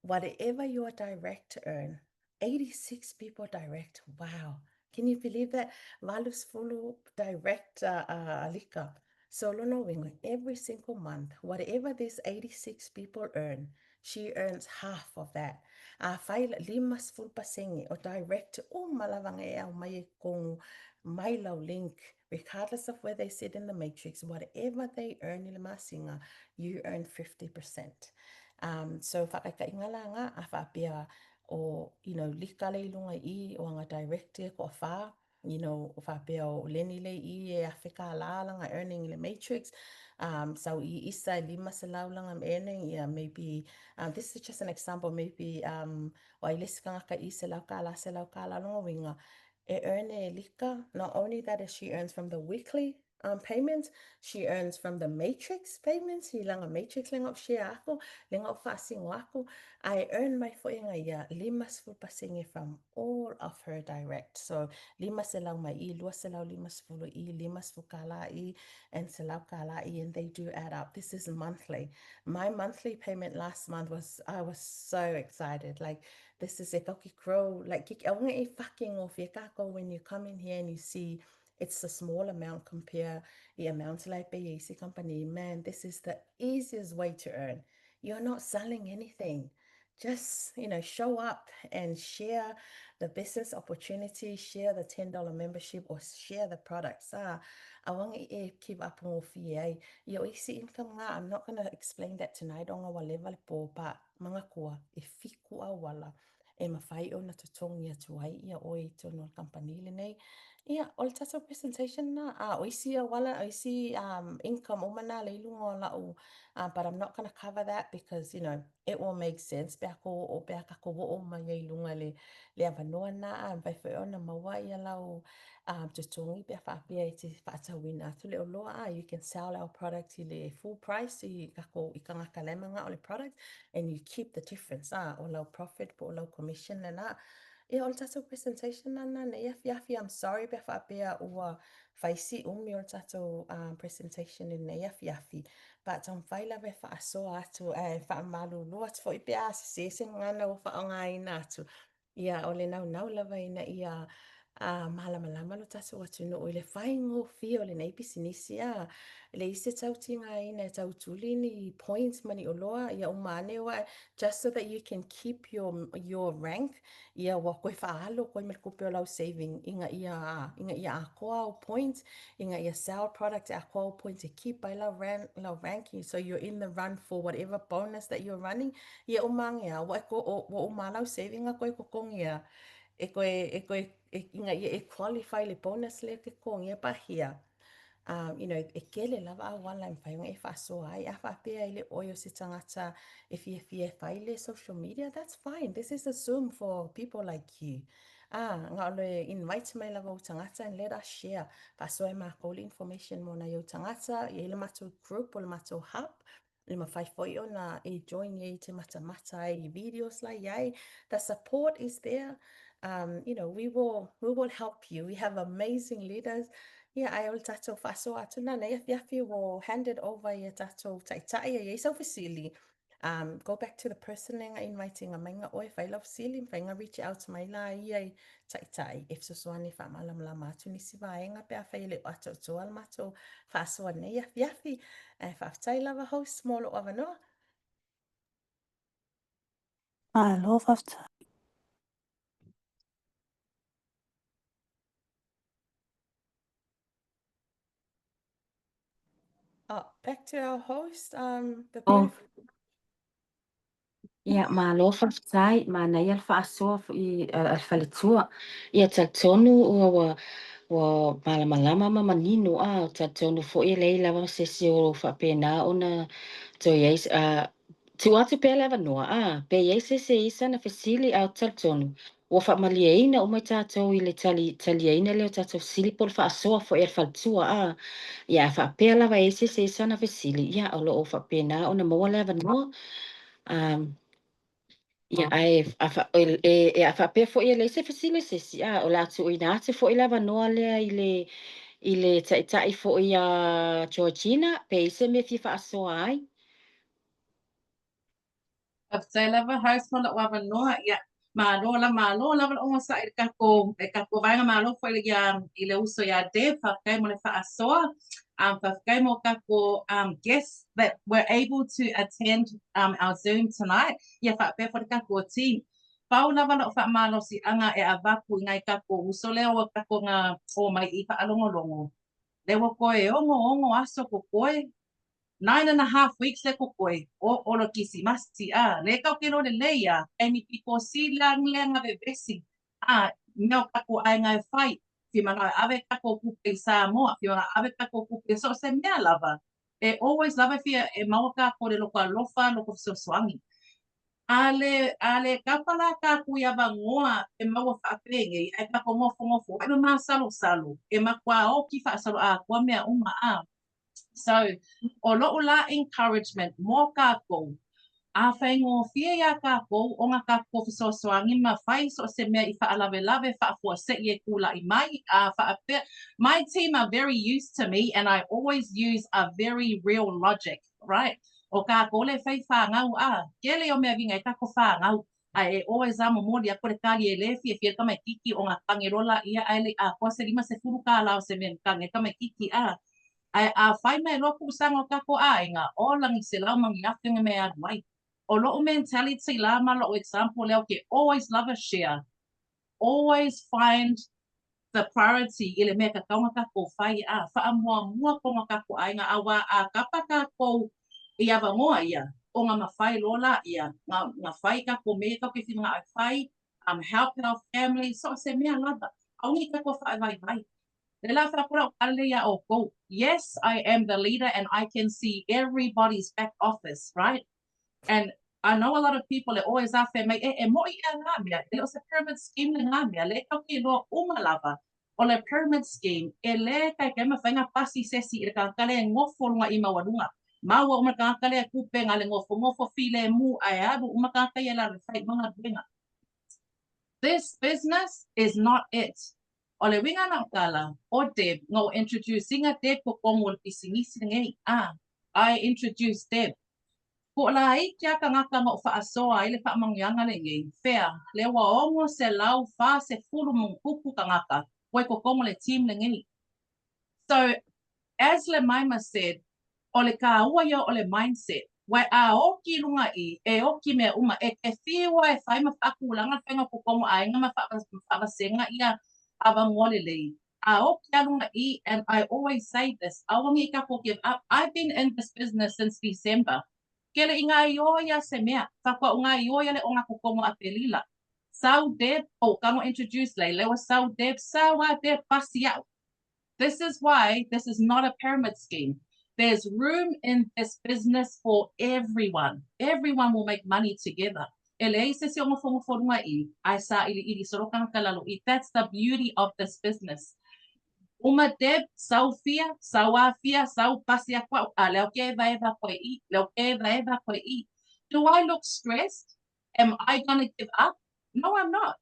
Whatever your direct earn, 86 people direct. Wow. Can you believe that? Valus fulu direct alika. So knowing every single month, whatever these 86 people earn, she earns half of that. Faila limas full pasengi or direct o malavanga e au mai kong mai lau link, regardless of where they sit in the matrix, whatever they earn in the masinga, you earn 50%. So whakainga la nga a whapea o, you know, lika le ilunga I o anga director ko wha, you know, o whapea o leni le I e a whika la langa earning le matrix. So I isa lima sa lau langa earning, yeah, maybe, this is just an example, maybe, o ai lesi ka I se lau ka la longa winga. E earn e lika, not only that as she earns from the weekly payments, she earns from the matrix payments, hi langa matrix lenga o share ako, lenga o whasingo ako. I earn my whainga ia 5 pasingi from all of her direct. So 5 se lau mai I, 2 se lau 5 I, 5 kala I, and se lau kala I, and they do add up. This is monthly. My monthly payment last month was, I was so excited. Like This is a koki crow. Like, fucking off when you come in here and you see it's a small amount compare the amount like pay company. Man, this is the easiest way to earn. You're not selling anything. Just, show up and share the business opportunity, share the $10 membership or share the products. I want to keep up on FIA. Yo easy income nga. I'm not going to explain that tonight on our level po, but mga kua e fiku awala e mafai o na tutongi atuai ia oi tono company le nei. Ia, ol tato presentation na, oisi awala, oisi income o mana le ilunga la o, but I'm not going to cover that because, it will make sense. Beako o beaka ko o ma ye ilunga le avanoa na, vai fe ona maua ia la o, tutongi bea whaapia e te whaatawina atu le oloa, you can sell our product i le full price i kangakalema nga o le product, and you keep the difference, o lau profit po o lau commission na na. E o tato presentation na na ne yafi, I'm sorry bea whaapia ua whaisi umi o tato presentation in ne yafi, but whaila bea whaasoa atu, whaamalu atu fo i bea se ngana o whaonga ina atu. Ia o le nau lava ina ia malama lo tato atu no o le whaingo fia o le faapisinisi le ise tautinga ina tautuli ni points mani oloa ia umane wa just so that you can keep your rank ia wa koe whaalo koe me kupe o lau saving inga ia akoa o points inga ia sell product akoa o points to keep by lau ranking so you're in the run for whatever bonus that you're running ia umangea wa umalau saving a koe kokongia e qualify le bonus le ke kongia pahia. E kele lava a wala mwhaiunga e whaasoa ai, a whaapea ile oio se tangata if you whaile social media, that's fine. This is a Zoom for people like you. Nga ole invite mai lava o tangata and let us share. Whaasoa e mākouli information mo na i o tangata, i le mato group o le mato hub, le mafai foi o na e join ye te mata e videos la yai. The support is there. We will help you. We have amazing leaders. Yeah, I will tato faso atu na nei yafi will hand it over ye tato taitai ye so facili. Go back to the person nga inviting a mainga oi fai love sili fainga reach out to my la ye taitai if soifua fa malam la matu ni siva nga pe fai le ato to al mato faso nei yafi fa tai lava host small of avanoa. Talofa. Back to our host, the beautiful. Ia malofa tai mana ia faasoa i alfaletua ia tatonu wa malama ma manino tatonu fo ia lei lava sesi o faapena ona to yes tu atu pe lava noa pe yes se isa na fesili au tatonu wa faamaliaina o mai tatou i le taliaina le tatou sili por faasoa fo ia alfaletua ia faapea lava ese se isa na fesili ia o lo faapena ona mo lava noa ia e whapea fo ia le se fasile se si o la tu ina te fo ila vanoa lea i le taitai fo ia Georgina pe i se me fi whaasoa ai. After lava house mo la wava noa ia malo lava o sa e kako vanga malo foi le uso ya de fa kai mo le faasoa fa kai mo kako guests that were able to attend our Zoom tonight ia fa pe for kako team pau lava no fa malo si anga e avaku ngai kako uso le o kako nga o mai i fa alongo le wo koe ongo aso ko koe 9.5 weeks le kokoi o olo kisi masti le kau kino le leia e mi piko si lang lenga bebesi meo kako ai ngai fai fi mana ave kako kupe Samoa fi mana ave kako kupe so se mea lava e always lava fi e mau kako le loko alofa loko fesoasoani ale kapala kaku ia bangoa e mau faapenge e kako ngofo e ma salo e makwa o ki fa salo kwa mea uma So, o lo'o la encouragement mo kako a whaingo fia ia kako o ngā kako fesoasoani mafai so se mea I whaalawe whaafua se I kula I mai my team are very used to me and I always use a very real logic, right? O kako le whai whangau kele o mea vinga I kako whangau ai always amo moli a kore kali e lefi e fia kama kiki o ngā kangerola ia ai a kose lima se furu ka lao se men kange kama kiki a ai a fai mai lo ku sango kako a inga o langi se lau mangi afinga me aduai o lo mentality la ma lo example leo ke always love a share, always find the priority ile me ka kaunga kako fai a fa mua konga kako a inga awa a kapa kako i avanoa ia o ngā mafai lola ia ngā fai kako me ka ke whina ai fai help our family so se mea lava aungi kako fai vai yes, I am the leader and I can see everybody's back office, right? And I know a lot of people that always are saying, there was a pyramid scheme in Gambia, or a pyramid scheme, pasi sesi ima maua kupe ngofo file mu mga benga. This business is not it. Ole winga na kala o Deb ngo introducing a Deb ko faapisinisi ngai I introduced Deb ko lai kia ka ngaka ngo faasoa ile fa mangyanga le ngai fair le wa ongo se lau fa se fulu mong kuku ka ngaka ko kongo le team le ngai. So as le Maima said ole ka ua yo ole mindset wai a oki lunga I e oki me uma e whiwa e whai ma whakulanga whenga ko kongo ainga ma whawasenga ia avangolele. And I always say this. Awangi ka ko give up. I've been in this business since December. Kele inga ioya se mea. Whakwa unga ioya le onga ko kongo a pelila. Sau Deb, kango introduce le. Lewa sau Deb, sawa Deb pasi au. This is why this is not a pyramid scheme. There's room in this business for everyone. Everyone will make money together. That's the beauty of this business. Uma Deb, saufia, sauafia, sau pasia kwa, do I look stressed? Am I going to give up? No, I'm not.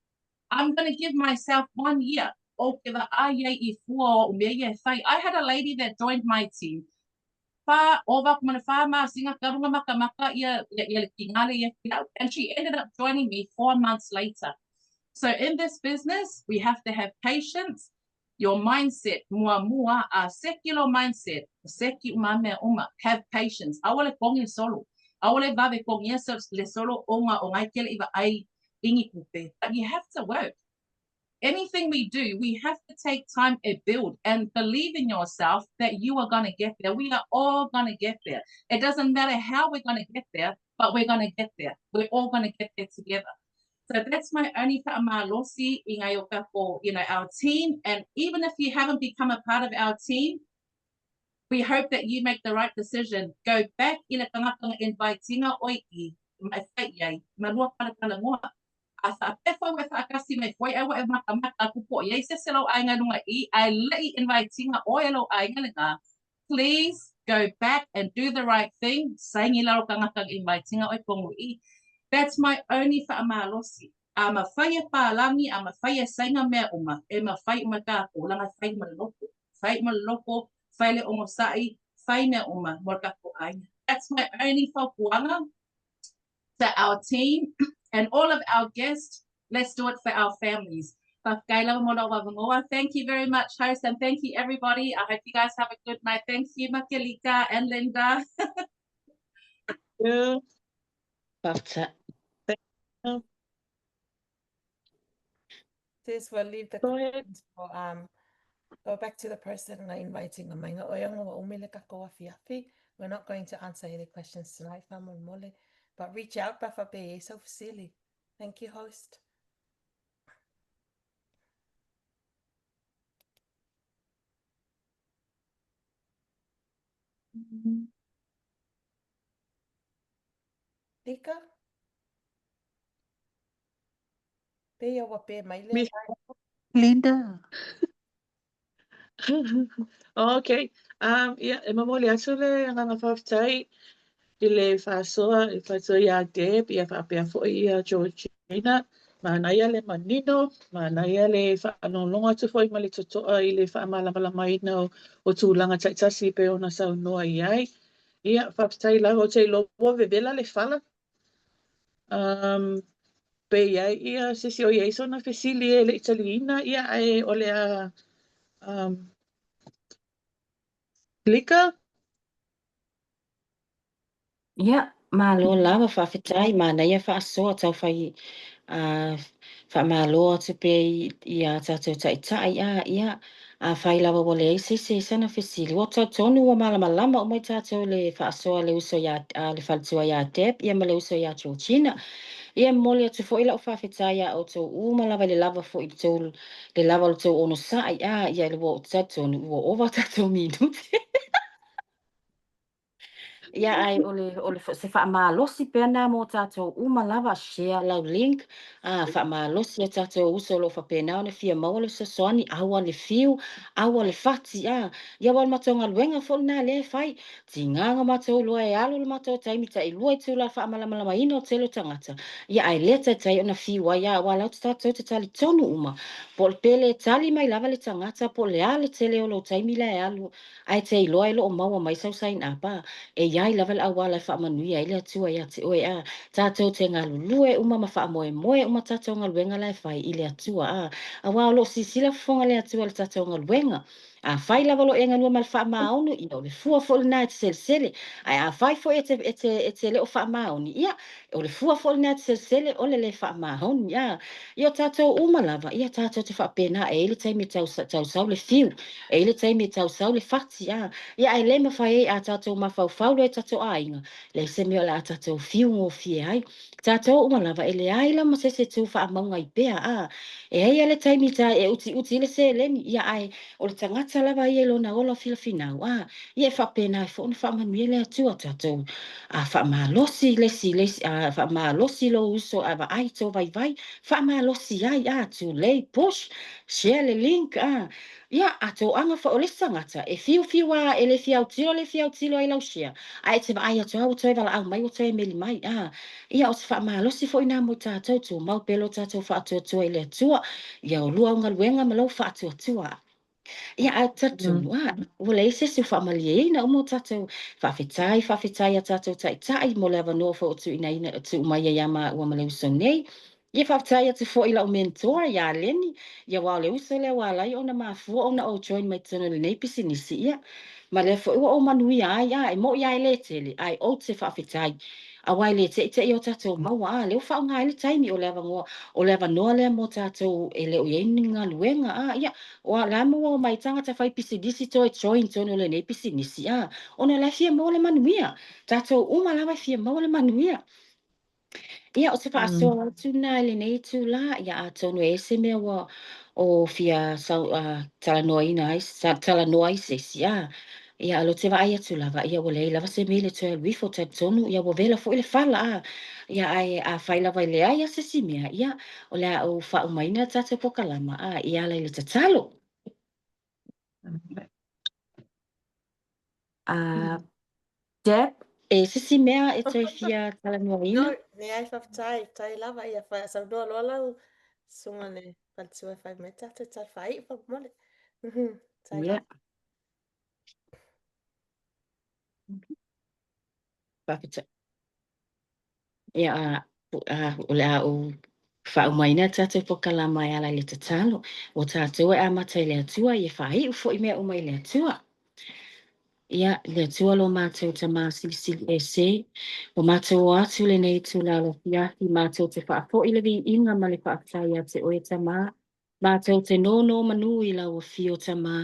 I'm going to give myself 1 year. I had a lady that joined my team. And she ended up joining me 4 months later. So in this business, we have to have patience. Your mindset, mua, a secular mindset, have patience. Awale kongi solo. Awale babe kongi le solo onga kele iba ai ingi kupe. But you have to work. Anything we do, we have to take time and build and believe in yourself that you are going to get there. We are all going to get there. It doesn't matter how we're going to get there, but we're going to get there. We're all going to get there together. So that's my only losi for our team. And even if you haven't become a part of our team, we hope that you make the right decision. Go back in a inviting oiki, my fight manua para moa. Asa pefa with akasi me foi ewa e makamaka kupo ye se selo ainga nunga I lei inviting oilo ainga. Please go back and do the right thing. Saingi laro kangaka inviting oi kongu I. That's my only whaamalosi. I'm a fire palangi, I'm a fire sainga mea uma. I'm a fight makako, langa fight maloko. Fight maloko, file omosai, fight mea uma, morkako ainga. That's my only whapuanga to our team and all of our guests. Let's do it for our families. Thank you very much, host, and thank you, everybody. I hope you guys have a good night. Thank you, Makelika and Linda. Yeah. This will leave the questions for go back to the person inviting them. We're not going to answer any questions tonight, but reach out so silly. Thank you, host. Lika? Linda. Okay. Yeah, mamoli asole nga faftai ile fasoa ya Deb ya fapia fo ya Georgina manaya le manino manaya le fa no longa tu foi mali toto ile fa mala mai no o tulanga tsaitasi pe ona sa no ai ia faftai la o te lo vela le fala pe ia se o ia so na fesili e le italiina ia e o le lika. Ia, malo lava whawhetai, mana ia whaasoa tau whai whamaloa tupe i a tātou taitai ia a whai lava wale ei se sana whesili. Wa tau tonu wa malama o mai tātou le whaasoa le uso ia le whalitua ia tep, ia ma le uso ia Georgina. Ia mole atu fo ila o whawhetai a o tau uma lava le lava fo i tau le lava o tau ono sai ia le wa o tātou ua ova tātou minuti. Ia ai ole se whaamalosi pēnā mō tātou uma lava share lau link whaamalosi a tātou uso lo whapēnā o ne fia maua le fesoasoani aua le fiu, aua le fati ia wal matonga luenga fo nā le whai tinganga matou lua e alo le matou taimi ta i lua i tūla whaamalamalama ino o telo tangata ia ai le tai o na fiu ia wala o tātou te tali tonu uma po le pele tali mai lava le tangata po le ale tele o lo taimi le alo ai te i loa i lo o maua mai sau sain apa e iai lava le awala fa manuia ile atua ia te oe tātou te ngā lulue uma ma wha moe uma tātou ngā luenga lai whai ile atua a wā lo sisila fonga le atua le tātou ngā luenga a whai lava lo e nganua mal wha maonu i o le fua fo le nā te sele ai a whai fo e te leo wha maoni ia o le fua fo le nā te sele o le wha maoni ia tātou uma lava ia tātou te wha pēnā e ile taimi tau sau le fiu e ile taimi tau sau le fati ia ai le mawhai a tātou mawhau le tātou ainga le se mea la tātou fiu ngō fie ai tātou uma lava e le aila ma se tū wha maunga i pēa e ai ale taimi tā e uti le se leni ia ai o le tangata lava i e lona ola fila finau ia e wha pēnā e wha wha manuia le atua tātou a wha malosi lesi a wha malosi lo uso a wa ai tō vai wha malosi ai tu lei push share le link ia a tō anga wha o le tangata e fiu e le fiau tilo ai lau share ai te ai atu au toi wala au mai o toi meli mai ia o te wha malosi fo ina mo tātou tō mau pelo tātou wha atua i le atua ia o lua unga luenga ma lau wha atua ia a tātou wala i se wha malie ina o mo tātou whawhetai a tātou tai mo le avanoa fo tu ina tu mai ia ma ua ma le uso nei ia whawhetai atu fo ila o mentora ia leni ia wā le uso le wala i ona mafua ona o join mai tono le nei pisinisi ia ma le fo o manuia ai mo ia le tele ai o te whawhetai a wai le te o tātou maua leo wha ngā ele taimi o le avanoa le mo tātou e leo ieni ngā luenga ia o la mo mai tangata whai pisinisi toi join tono le nei pisinisi ona la fia mo le manuia tātou uma lawa fia mo le manuia ia o te whaasoa tūna le nei tū la ia a tono e se mea o fia talanoa i sesi ia alo te vai atu lava ia o lei lava se mele toi wifo tai tonu ia o vela fo ile fala ia ai a fai lava ile ai a sesi mea ia o le o fa umaina tata pokalama ia lai le tatalo Deb e sesi mea e toi fia talanoina No, ne ai tai lava ia fa sa do lo lo sunga ne pal tu fa me ta fai fa mole. Tai ia papita ia o le o whaumaina tātou pokalama ia lai le tatalo o tātou e amata i le atua i e whai ufo i mea umai le atua ia le atua lo mātou ta māsili e se o mātou o atu le nei tu la lo fiaki mātou te whaafo i le vi inga ma le whaatai a te oe ta mā mātou te nono manu i la o fio ta mā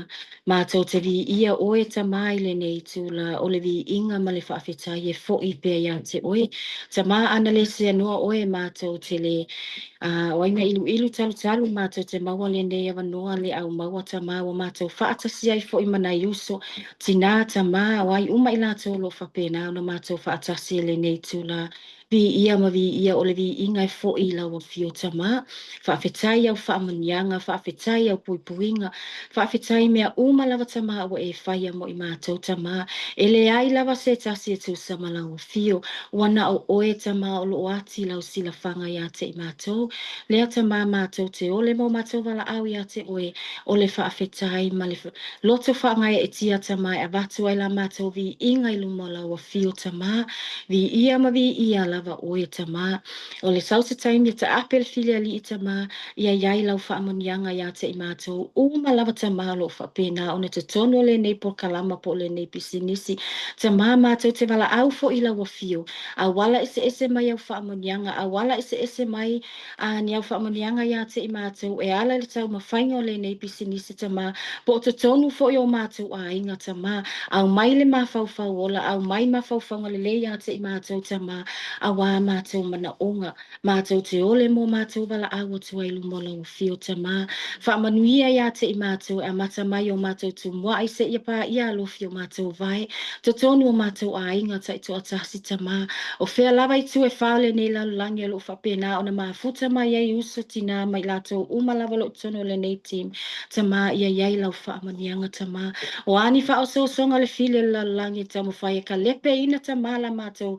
mātou te vi ia oe ta mā i le nei tu la o le vi inga ma le whaafetai e fo i pia ia te oe ta mā ana le se anua oe mātou te le waina ilu talu mātou te maua le nei avanoa le au maua ta mā o mātou whaatasi ai fo i mana i uso tina ta mā wai uma i lātou lo whapena o na mātou whaatasi le nei tu la vi ia ma vi ia o le vi inga e fo i la o fio ta mā whaafetai au whaamanianga whaafetai au puipuinga whaafetai mea uma lava ta mā o e whaia mo i mātou ta mā e le ai lava se tasi e tu samala o fio wana o oe ta mā o lo ati lau sila whanga ia te i mātou lea ta mā mātou te ole mo mātou wala au ia te oe o le whaafetai ma le loto whaangai e tia ta mā e vatu ai la mātou vi inga i lumo lau o fio ta mā vi ia ma vi ia lava lava oe tama. O le sausa taimi ta apel fili ali tama ia iai lau whaamonianga ia te i mātou. Uma lava tama lo whapena o na te tono le nei polokalame po le nei pisinisi. Tama mātou te wala au fo i lau fio. A wala ese mai au whaamonianga. A wala ese mai ni au whaamonianga ia te i mātou. E ala le tau mawhainga o le nei pisinisi tama. Po te tonu fo i o mātou a inga tama. Au mai le mawhauwhau ola. Au mai mawhauwhau le le ia te i mātou tama. A wā mātou mana onga. Mātou te ole mo mātou wala au tu ailu mo lau fio tama. Manuia ia te i mātou a mata mai o mātou tu mua ai se ia pa ia alo fio mātou vai. Te tonu o mātou a inga ta i tu atasi tama. O whea lava i tu e whaole nei lalu langi alo whapena o na mafuta mai ai uso tina mai lato uma lava lo tono le nei team. Tama ia iai lau whaamanianga tama. O ani wha o so songa le fili lalu langi tamo whai e ka lepe ina tama la mātou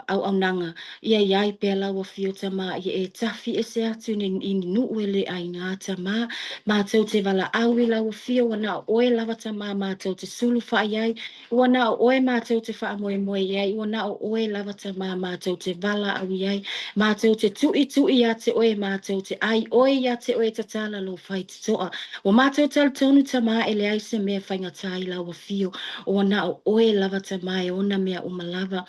au nanga. Ia iai pēr lau o fio tama ia e tafi e se atu ni nuuele ai ngā tama. Mātou te wala au i lau o fio wana oe lava tama mātou te sulu whai ai. Wana oe mātou te wha moe moe iai. Wana oe lava tama mātou te wala au iai. Mātou te tui ia te oe mātou te ai oe ia te oe tatala lo whai te toa. O mātou tal tonu tama e le ai se mea whaingata i lau o fio. Wana oe lava tama e ona mea umalava.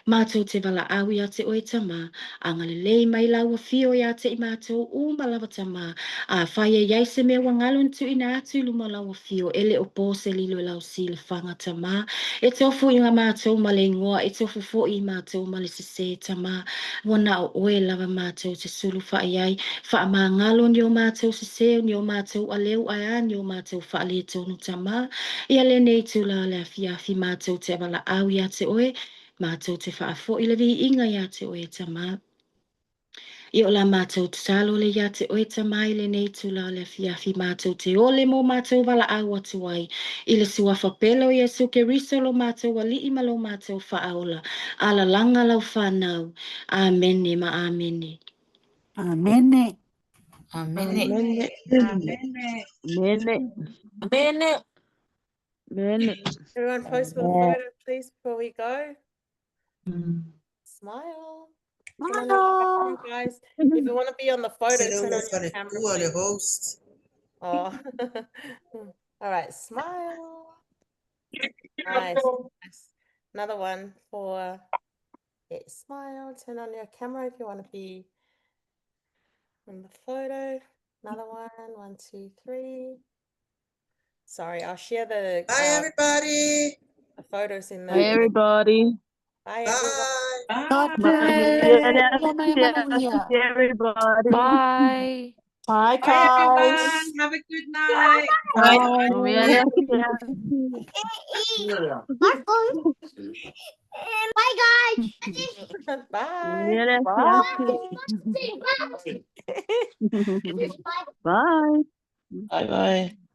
Mātou te wala au ia te oe tama. Angale lei mai lau o fio ia te i mātou umalava tama. A whai e iai se mea wangalo ntu ina atu luma lau o fio. Ele o pō se lilo lau si le whanga tama. E tofu i ngā mātou ma le ngoa. E tofu fo i mātou ma le se tama. Wana o oe lava mātou te sulu whai ai. Wha ma ngalo ni o mātou se ni o mātou a leu ai a ni o mātou wha le tonu tama. Ia le nei tu la le afi mātou te wala au ia te oe. Mātou te wha fo i le vi inga ia te oe tama. I o la mātou te salo le ia te oe tama i le nei tu la le afi mātou te ole mo mātou wala au atu ai. I le suafa pelo i asu ke risolo mātou wa li ima lo mātou wha aola. Ala langa lau whanau. Amene ma amene. Amene. Amene. Amene. Amene. Amene. Amene. Everyone post for the photo, please, before we go. Smile. Turn on your camera, guys. If you want to be on the photo, turn on your camera. Please. Host. Oh. All right, smile. Nice. Another one for smile. Turn on your camera if you want to be on the photo. Another one. 1, 2, 3. Sorry, I'll share the Bye, everybody. the photos in the. Hi, everybody. Bye, everyone. Bye. God Bye. bless. Everybody. Bye. Bye, Bye, everyone. guys. Have a good night. Bye. Bye, guys. Bye. Bye. Bye. Bye-bye.